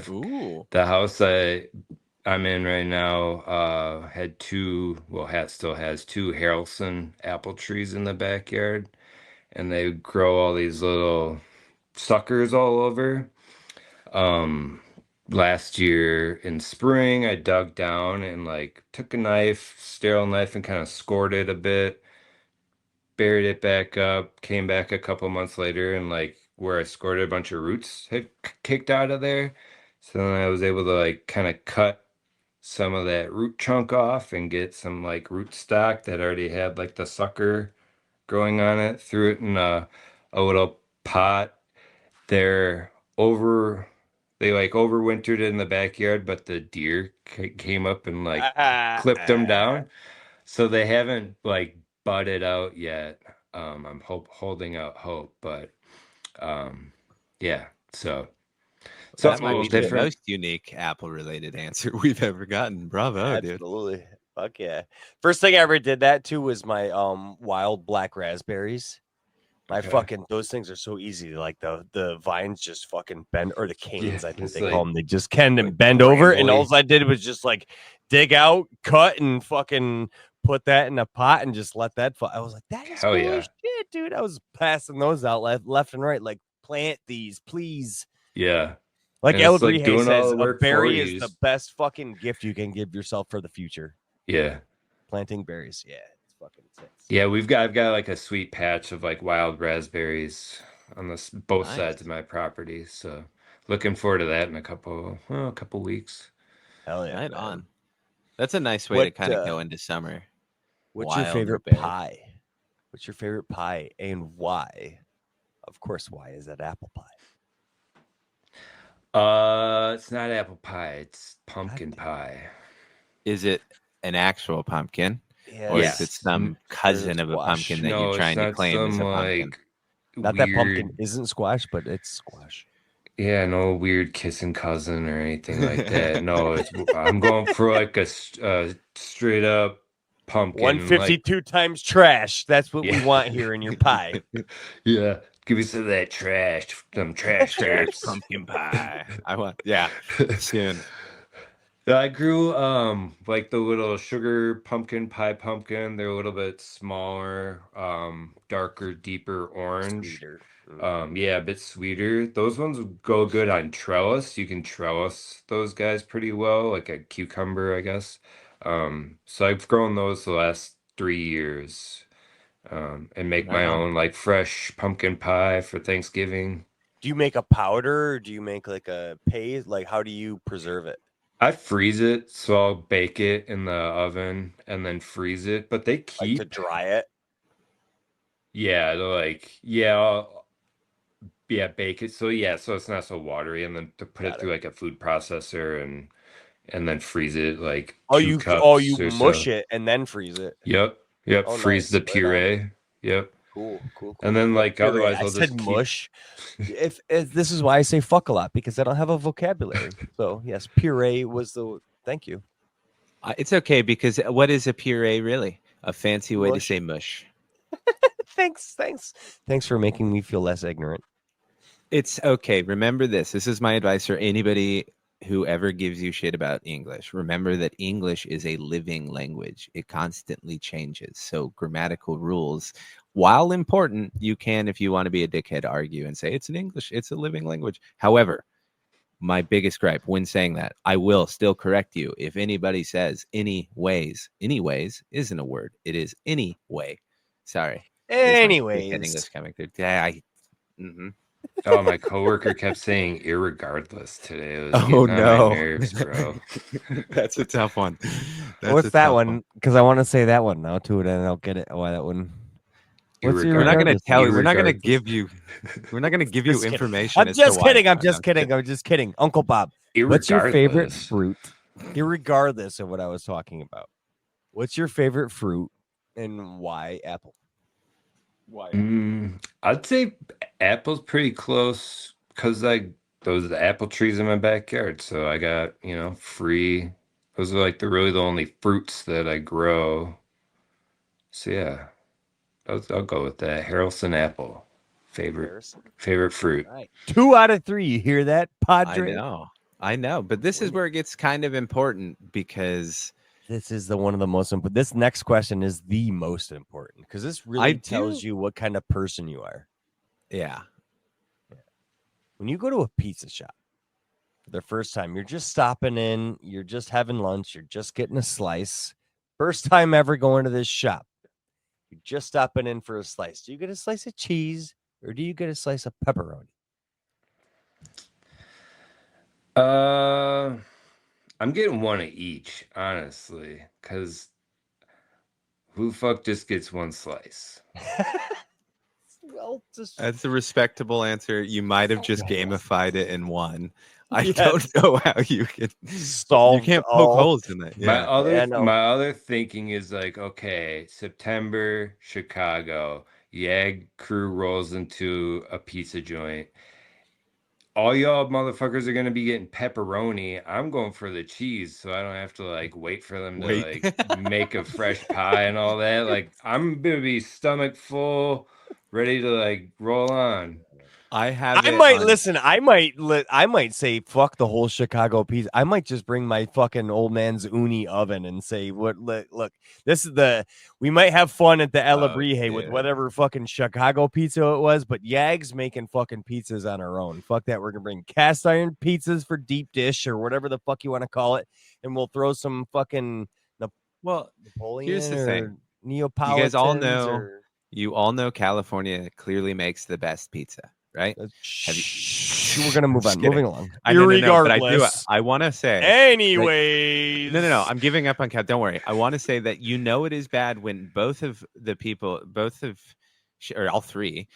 Ooh. The house I'm in right now had still has two Harrelson apple trees in the backyard, and they grow all these little suckers all over. Last year in spring, I dug down and took a sterile knife, and kind of scored it a bit, buried it back up, came back a couple months later, and where I scored it, a bunch of roots had kicked out of there. So then I was able to kind of cut some of that root chunk off and get some root stock that already had the sucker growing on it, threw it in a little pot. They're over they overwintered in the backyard, but the deer came up and clipped them down. So they haven't budded out yet. I'm holding out hope, but yeah. So That something a might little be the different. most unique Apple related answer we've ever gotten. Bravo, dude. Absolutely. Fuck yeah. First thing I ever did that to was my wild black raspberries. My Okay. fucking those things are so easy. Like the vines just fucking bend, or the canes, Yeah, I think it's they call them. They just can and like bend over. And brambly. all I did was just dig out, cut, and fucking put that in a pot and just let that fall. I was like, that is Hell cool yeah. as shit, dude. I was passing those out left and right. Like, plant these, please. Yeah. Like And it's El Grige doing all says, the a work for berry you. is the best fucking gift you can give yourself for the future. Yeah. Planting berries. Yeah, it's fucking sick. Yeah, I've got a sweet patch of wild raspberries on both Nice. sides of my property. So looking forward to that in a couple weeks. Hell yeah. Right man. on. That's a nice way to kind of go into summer. What's your Wild favorite berry. pie? What's your favorite pie and why? Of course, why is that apple pie? It's not apple pie, it's pumpkin pie. Is it an actual pumpkin? Yeah, Or is it some cousin of a squash. pumpkin that No, you're it's trying to not claim as some a pumpkin? Not that pumpkin weird, isn't squash, but it's squash. yeah, no weird kissing cousin or anything like that. No, I'm going for a straight up pumpkin. 152 times trash. That's what we Yeah. want here in your pie. Yeah, give me some of that trash, some trash chips. Pumpkin pie. I want, yeah, soon. Yeah, I grew the little sugar pumpkin pie pumpkin. They're a little bit smaller, darker, deeper orange. Sweeter. Yeah, a bit sweeter. Those ones go good on trellis. You can trellis those guys pretty well, like a cucumber, I guess. So I've grown those the last 3 years, and make Right my on. own fresh pumpkin pie for Thanksgiving. Do you make a powder or do you make a paste? How do you preserve it? I freeze it, so I'll bake it in the oven and then freeze it. But they To keep, dry it? yeah, they're yeah, I'll Yeah, bake it. So yeah, so it's not so watery, and then to put it Got it. through like a food processor and then freeze it like Oh, 2 you cups or mush so. it and then freeze it. Yep. Yep. Oh, Freeze nice. the Right on. puree. Yep. Cool, cool, And cool. then Yeah, like puree. otherwise I I'll said just keep mush. If this is why I say fuck a lot, because I don't have a vocabulary. So yes, puree was the thank you. It's okay, because what is a puree really? A fancy way to Mush. say mush. Thanks for making me feel less ignorant. It's okay. Remember this. This is my advice for anybody who ever gives you shit about English. Remember that English is a living language. It constantly changes. So grammatical rules, while important, you can, if you want to be a dickhead, argue and say it's an English, it's a living language. However, my biggest gripe when saying that, I will still correct you. If anybody says anyways isn't a word. It is anyway. Sorry. There's my dickhead Anyways, English coming through. Yeah, Oh, my coworker kept saying irregardless today. It was Oh, getting on my no. nerves, bro. That's a tough one. what's that one? Because I want to say that one now too, and I don't get it. Why that one? What's We're not going to irregardless? tell you. We're not going to Irregardless. give you. We're not going to give you Just kidding. information. I'm as to just why kidding. it's I'm not. just kidding. I'm just kidding. Uncle Bob, what's your favorite Irregardless. fruit? Irregardless of what I was talking about, what's your favorite fruit and why apple? Why? I'd say apple's pretty close because those are the apple trees in my backyard. So I got, free. Those are like really the only fruits that I grow. So yeah, I'll go with that. Harrelson apple, favorite Harrison? favorite fruit. All right. 2 out of 3. You hear that, Padre? I know. But this is where it gets kind of important, because This is the one of the most important. This next question is the most important because this really tells you what kind of person you are. Yeah. When you go to a pizza shop for the first time, you're just stopping in, you're just having lunch, you're just getting a slice. First time ever going to this shop, you're just stopping in for a slice. Do you get a slice of cheese or do you get a slice of pepperoni? I'm getting one of each, honestly, because who the fuck just gets one slice? Well, That's a respectable answer. You might have just gamified it in one. I Yes. don't know how you can solve. You can't poke holes in it. My Yeah. my other thinking is like, okay, September, Chicago, YAG crew rolls into a pizza joint. All y'all motherfuckers are gonna be getting pepperoni. I'm going for the cheese, so I don't have to like wait for them to like make a fresh pie and all that. Like, I'm gonna be stomach full, ready to like roll on. I might say fuck the whole Chicago pizza. I might just bring my fucking old man's uni oven and say, look, this is we might have fun at the Ella Brie with whatever fucking Chicago pizza it was, but Yag's making fucking pizzas on her own. Fuck that. We're gonna bring cast iron pizzas for deep dish or whatever the fuck you want to call it, and we'll throw some fucking Napoleon. Here's the thing. Neapolitans. You guys all know. You all know California clearly makes the best pizza, right? We're gonna move on. Moving along. No, but I do. I want to say. Anyways, no. I'm giving up on Cal. Don't worry. I want to say that it is bad when all three,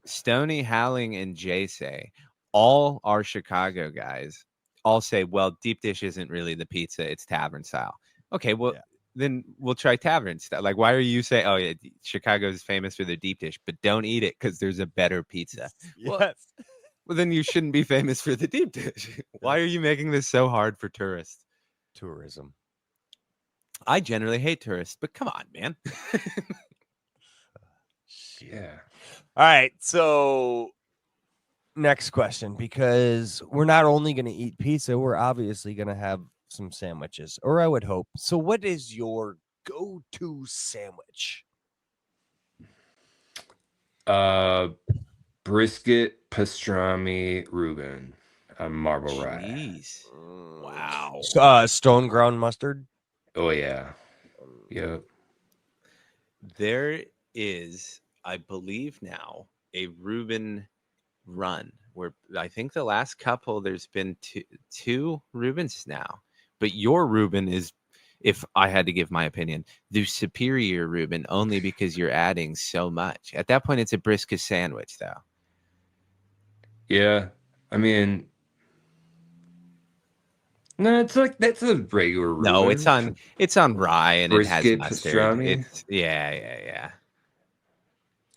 Stoney, Howling, and Jay say, all our Chicago guys all say, well, deep dish isn't really the pizza; it's tavern style. Okay, well. Yeah. Then we'll try tavern style. Like, why are you saying, oh, yeah, Chicago is famous for their deep dish, but don't eat it because there's a better pizza? Yes. Well, then you shouldn't be famous for the deep dish. Why are you making this so hard for tourists? Tourism. I generally hate tourists, but come on, man. Yeah. All right. So next question, because we're not only going to eat pizza, we're obviously going to have some sandwiches, or I would hope. So what is your go-to sandwich? Brisket, pastrami, Reuben on Marble Rye. Wow. Stone ground mustard. Oh yeah. Yep. There is, I believe now, a Reuben run where I think the last couple there's been two Reubens now. But your Reuben is, if I had to give my opinion, the superior Reuben, only because you're adding so much. At that point, it's a brisket sandwich, though. Yeah. I mean, no, it's like that's a regular No, Reuben. it's on rye and it has Brisket mustard. pastrami. It's yeah.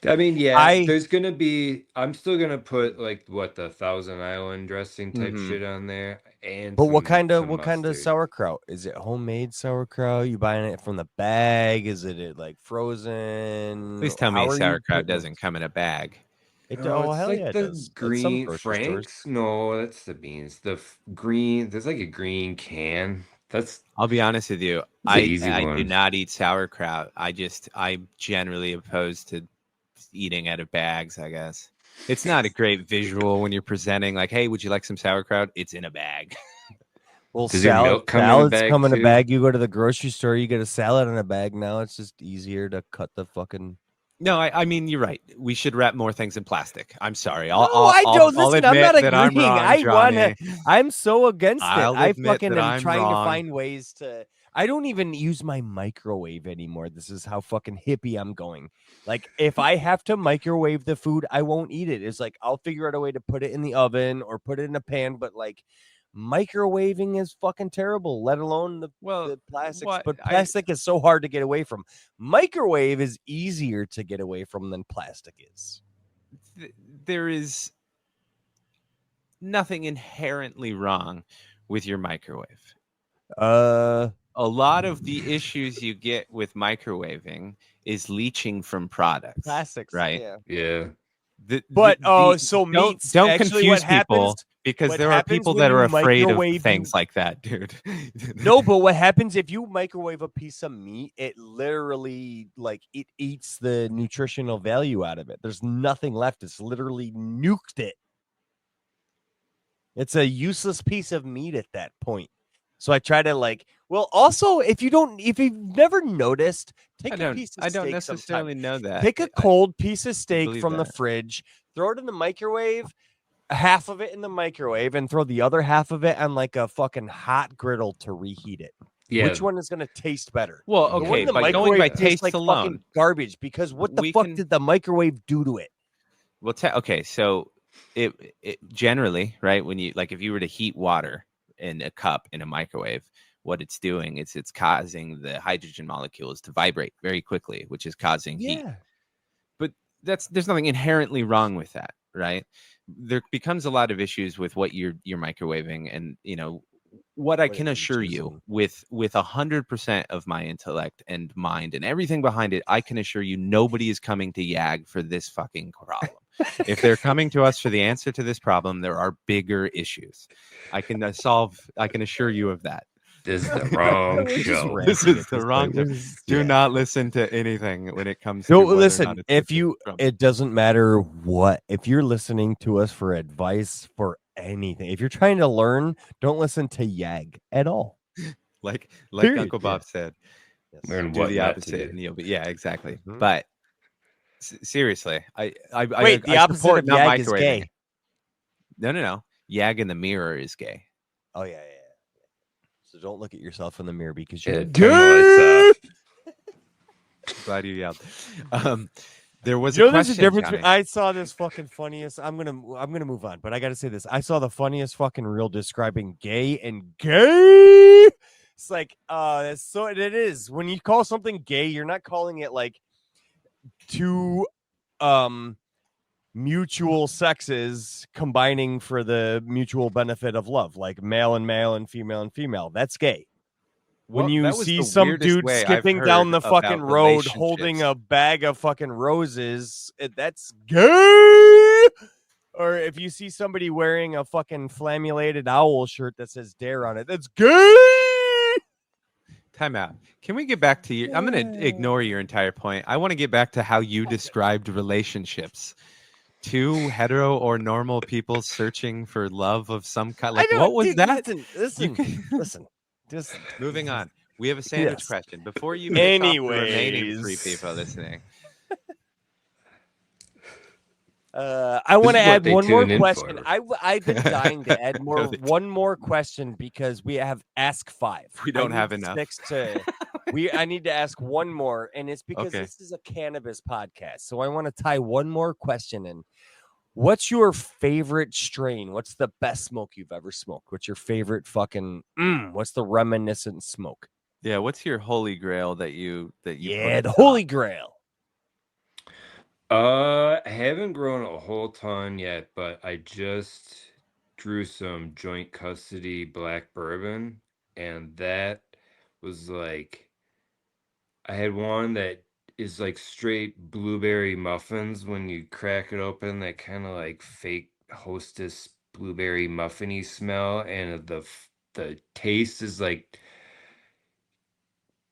I mean, yeah, I there's gonna be. I'm still gonna put like what the Thousand Island dressing type Mm-hmm. shit on there, and but what some what kind of mustard. sauerkraut? Is it homemade sauerkraut? You buying it from the bag? Is it like frozen? Please tell How me are you sauerkraut putting doesn't this? come in a grocery No, Oh it's hell yeah, like it the does. At some green grocery stores. Franks. No, that's the beans. The green. There's like a green can. That's I'll be honest with you. the easy I do one. not eat sauerkraut. I'm generally opposed to eating out of bags, I guess. It's not a great visual when you're presenting like, "Hey, would you like some sauerkraut?" It's in a bag. Well, Does your milk come in a salads bag come in a too? bag. You go to the grocery store, you get a salad in a bag. Now it's just easier to cut the fucking. No, I mean you're right. We should wrap more things in plastic. I'm sorry. No, I don't. I'll Listen, I'm not admit that I'm agreeing. wrong, I wanna. Johnny. I'm so against it. I'll I admit fucking that am I'm trying to wrong. find ways to. I don't even use my microwave anymore. This is how fucking hippie I'm going. Like, if I have to microwave the food, I won't eat it. It's like I'll figure out a way to put it in the oven or put it in a pan. But like, microwaving is fucking terrible. Let alone Well, the plastics. what But plastic is so hard to get away from. Microwave is easier to get away from than plastic is. There is nothing inherently wrong with your microwave. A lot of the issues you get with microwaving is leaching from products, plastics, right? yeah. Yeah. But so meats. Don't Actually, confuse what people happens? because What there are happens people when that you are afraid of microwave things like that, dude. No, but what happens if you microwave a piece of meat? It literally like it eats the nutritional value out of it. There's nothing left. It's literally nuked it. It's a useless piece of meat at that point. So I try to like. Well, also, if you've never noticed, take a piece of I don't steak necessarily sometime. know that. Take a cold piece of steak believe from the that. fridge, throw it in the microwave, half of it in the microwave, and throw the other half of it on like a fucking hot griddle to reheat it. Yeah. Which one is going to taste better? Well, The one okay, in the by going microwave by tastes taste like alone, fucking garbage because what the we fuck can- did the microwave do to it? well, okay, so it generally, right, when you like if you were to heat water in a cup in a microwave, what it's doing is it's causing the hydrogen molecules to vibrate very quickly, which is causing heat. But there's nothing inherently wrong with that, right? There becomes a lot of issues with what you're microwaving, and what I can assure you with 100% of my intellect and mind and everything behind it, I can assure you nobody is coming to YAG for this fucking problem. If they're coming to us for the answer to this problem, there are bigger issues. I can assure you of that. This is the wrong show. This is the wrong show. Do not listen to anything when it comes to No, whether or listen, not it's if good you from- it doesn't matter what. If you're listening to us for advice for anything, if you're trying to learn, don't listen to YAG at all. like Period, Uncle Bob said. Learn Do what the not to opposite do. and you'll be exactly. Mhm. But seriously, I Wait, the I opposite support of not YAG is microwaving gay. it. No. YAG in the mirror is gay. Oh yeah. So don't look at yourself in the mirror because Yeah, you're turn the lights off. Glad you yelled. There was there's a question, difference. Johnny. I saw this fucking funniest. I'm gonna move on, but I gotta say this. I saw the funniest fucking reel describing gay and gay. It's like so it is when you call something gay, you're not calling it like two mutual sexes combining for the mutual benefit of love, like male and female. That's gay. When Well, you that was see the some weirdest dude way I've skipping down heard the fucking about road holding relationships. a bag of fucking roses, that's gay. Or if you see somebody wearing a fucking flammulated owl shirt that says Dare on it, that's gay. Time out. Can we get back to you? I'm going to ignore your entire point. I want to get back to how you described relationships. Two hetero or normal people searching for love of some kind. Like, what was that? Listen. Just moving on. We have a sandwich Yes. question before you pick off the remaining Anyways. 3 people listening. I want to is what add they one more tune in question. for. I've been dying to add No, they one more question because we have Ask 5. We don't I have need enough. 6 to I need to ask one more, and it's because Okay. this is a cannabis podcast. So I want to tie one more question in. What's your favorite strain? What's the best smoke you've ever smoked? What's your favorite fucking? What's the reminiscent smoke? Yeah, what's your holy grail that you put Yeah, at the top? Holy Grail. I haven't grown a whole ton yet, but I just drew some joint custody black bourbon, and that was like I had one that is like straight blueberry muffins when you crack it open, that kind of like fake Hostess blueberry muffiny smell, and the taste is like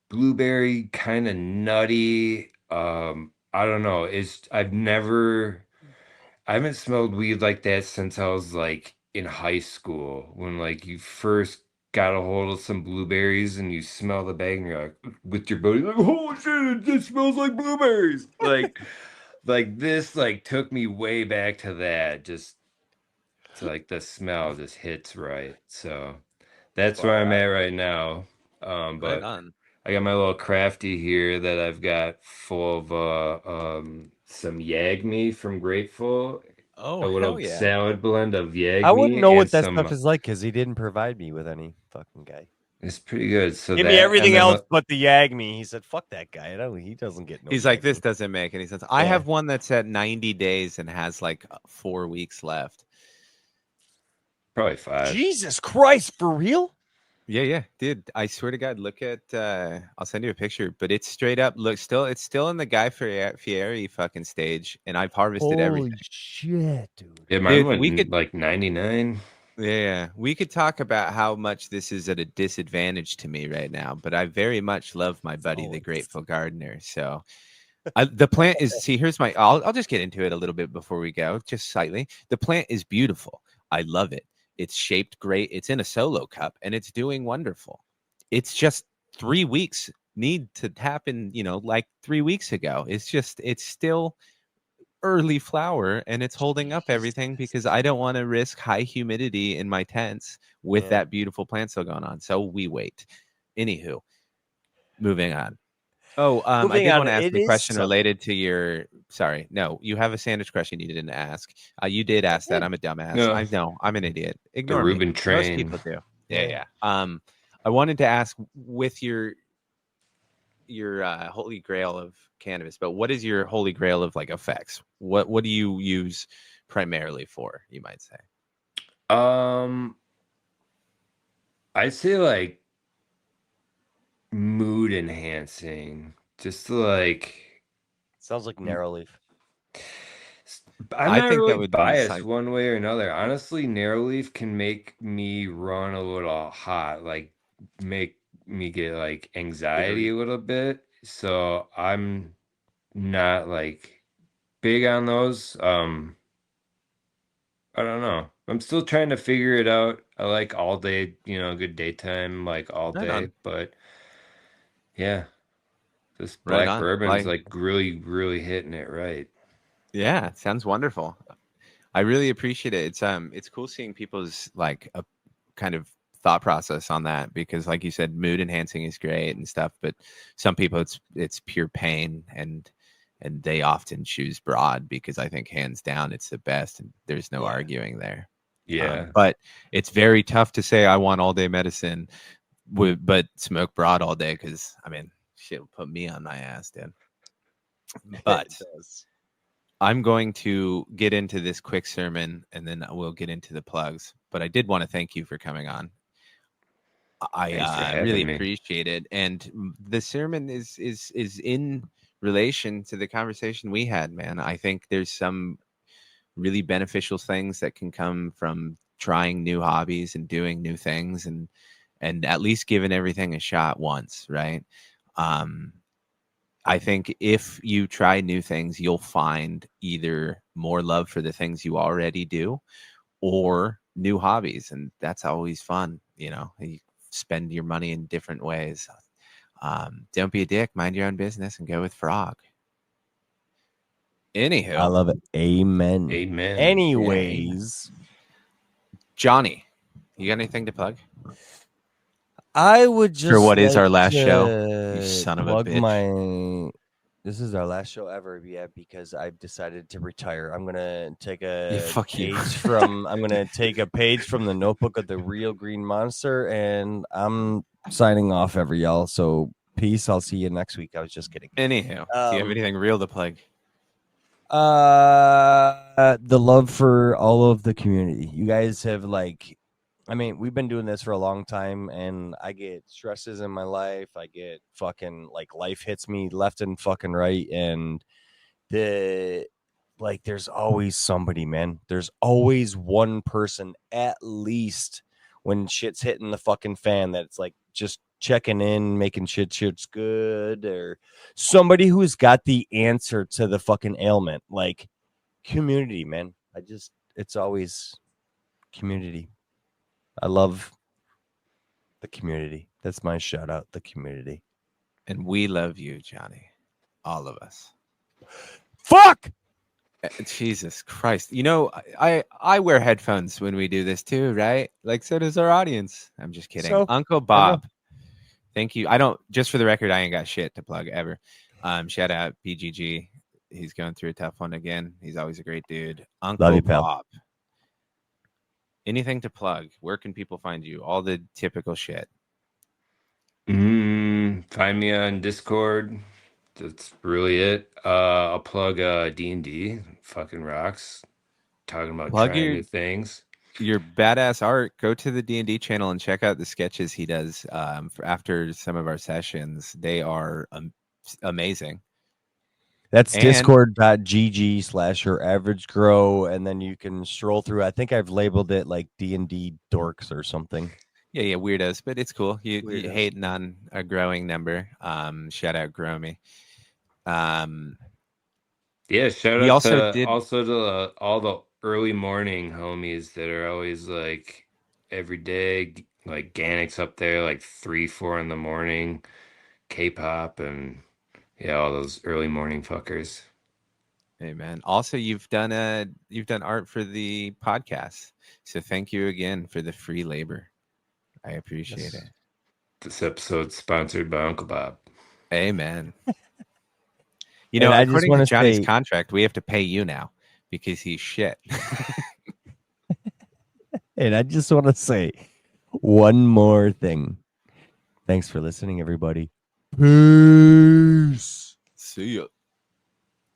blueberry, kind of nutty. I don't know. I haven't smelled weed like that since I was like in high school, when like you first got a hold of some blueberries and you smell the bag and you're like with your buddy like, holy shit, this smells like blueberries. Like this like took me way back to that. Just to like the smell just hits right. So that's where I'm at right now. Right But on. I got my little crafty here that I've got full of some Yagmi from Grateful, Oh, a hell little yeah. salad blend of I wouldn't Yagmi know and what that stuff some. is like because he didn't provide me with any fucking guy. It's pretty good. So Give me that and everything then else but the Yagmi. He said, "Fuck that guy. He doesn't get no." He's like, this Yagmi." doesn't make any sense. I Yeah. have one that's at 90 days and has like 4 weeks left. probably 5. Jesus Christ, for real? Yeah, dude. I swear to God, look at I'll send you a picture, but it's straight up it's still in the Guy Fieri fucking stage, and I've harvested everything. Holy shit, dude. Yeah, mine Dude, went we could like 99. Yeah, we could talk about how much this is at a disadvantage to me right now, but I very much love my buddy, the always. Grateful Gardener. So the plant is, see, here's I'll just get into it a little bit before we go, just slightly. The plant is beautiful. I love it. It's shaped great. It's in a solo cup and it's doing wonderful. It's just 3 weeks need to happen, like 3 weeks ago. It's still early flower and it's holding up everything because I don't want to risk high humidity in my tents with that beautiful plant still going on. So we wait. Anywho, moving on. Oh, I Moving did on, want to ask it a is question summer. related to your. Sorry, no, you have a sandwich question you didn't ask. You did ask that. I'm a dumbass. No, I know. I'm an idiot. the Ignore me. Reuben Most train. people do. Yeah. Yeah. I wanted to ask with your holy grail of cannabis, but what is your holy grail of like effects? What do you use primarily for? You might say. I'd say like mood enhancing, just to like. Sounds like narrow leaf. I'm I not think that really would be biased one way or another. Honestly, narrow leaf can make me run a little hot, like make me get like anxiety a little bit. So I'm not like big on those. I don't know. I'm still trying to figure it out. I like all day, good daytime, like all right on. day. But yeah, this Right black on. bourbon's like really, really hitting it right. Yeah, it sounds wonderful. I really appreciate it. It's cool seeing people's like a kind of thought process on that because, like you said, mood enhancing is great and stuff, but some people it's pure pain and they often choose broad because I think hands down it's the best and there's no arguing there. Yeah. But it's very tough to say I want all day medicine, but smoke broad all day because I mean shit will put me on my ass, dude. But I'm going to get into this quick sermon and then we'll get into the plugs. But I did want to thank you for coming on. Thanks for I having really me. appreciate it. And the sermon is in relation to the conversation we had, man. I think there's some really beneficial things that can come from trying new hobbies and doing new things and at least giving everything a shot once, right? I think if you try new things, you'll find either more love for the things you already do or new hobbies. And that's always fun. You spend your money in different ways. Don't be a dick, mind your own business and go with Frog. Anywho. I love it. Amen. Amen. Anyways. Johnny, you got anything to plug? I would just For what is like our last show? to You son of a plug bitch. my This is our last show ever, yeah, because I've decided to retire. I'm gonna take a fuck you. page from I'm gonna take a page from the notebook of the real Green Monster, and I'm signing off, every y'all. So peace. I'll see you next week. I was just kidding. Anywho, do you have anything real to plug? The love for all of the community. You guys have we've been doing this for a long time, and I get stresses in my life. I get fucking life hits me left and fucking right, and there's always somebody, man. There's always one person at least when shit's hitting the fucking fan that's just checking in, making shit's good, or somebody who's got the answer to the fucking ailment. Community, man. It's always community. I love the community. That's my shout out, the community. And we love you, Johnny. All of us. Fuck! Jesus Christ. You know, I wear headphones when we do this too, right? So does our audience. I'm just kidding. So, Uncle Bob. Thank you. Just for the record, I ain't got shit to plug ever. Shout out PGG. He's going through a tough one again. He's always a great dude. Uncle love you, pal. Bob. Anything to plug? Where can people find you? All the typical shit. Find me on Discord. That's really it. I'll plug D&D. Fucking rocks. Talking about trying new things. Your badass art. Go to the D&D channel and check out the sketches he does after some of our sessions. They are amazing. That's discord.gg/youraverage-grow, and then you can stroll through. I think I've labeled it like D&D dorks or something. Yeah, weirdos, but it's cool. You hating on a growing number. Shout out Grow Me. Yeah, shout out to all the early morning homies that are always every day, Gannick's up there 3-4 in the morning, K-pop, and all those early morning fuckers. Hey man. Also, you've done art for the podcast, so thank you again for the free labor. I appreciate it. This episode's sponsored by Uncle Bob. Amen. You know, according to Johnny's contract, we have to pay you now because he's shit. And I just want to say one more thing. Thanks for listening, everybody. Peace. See ya.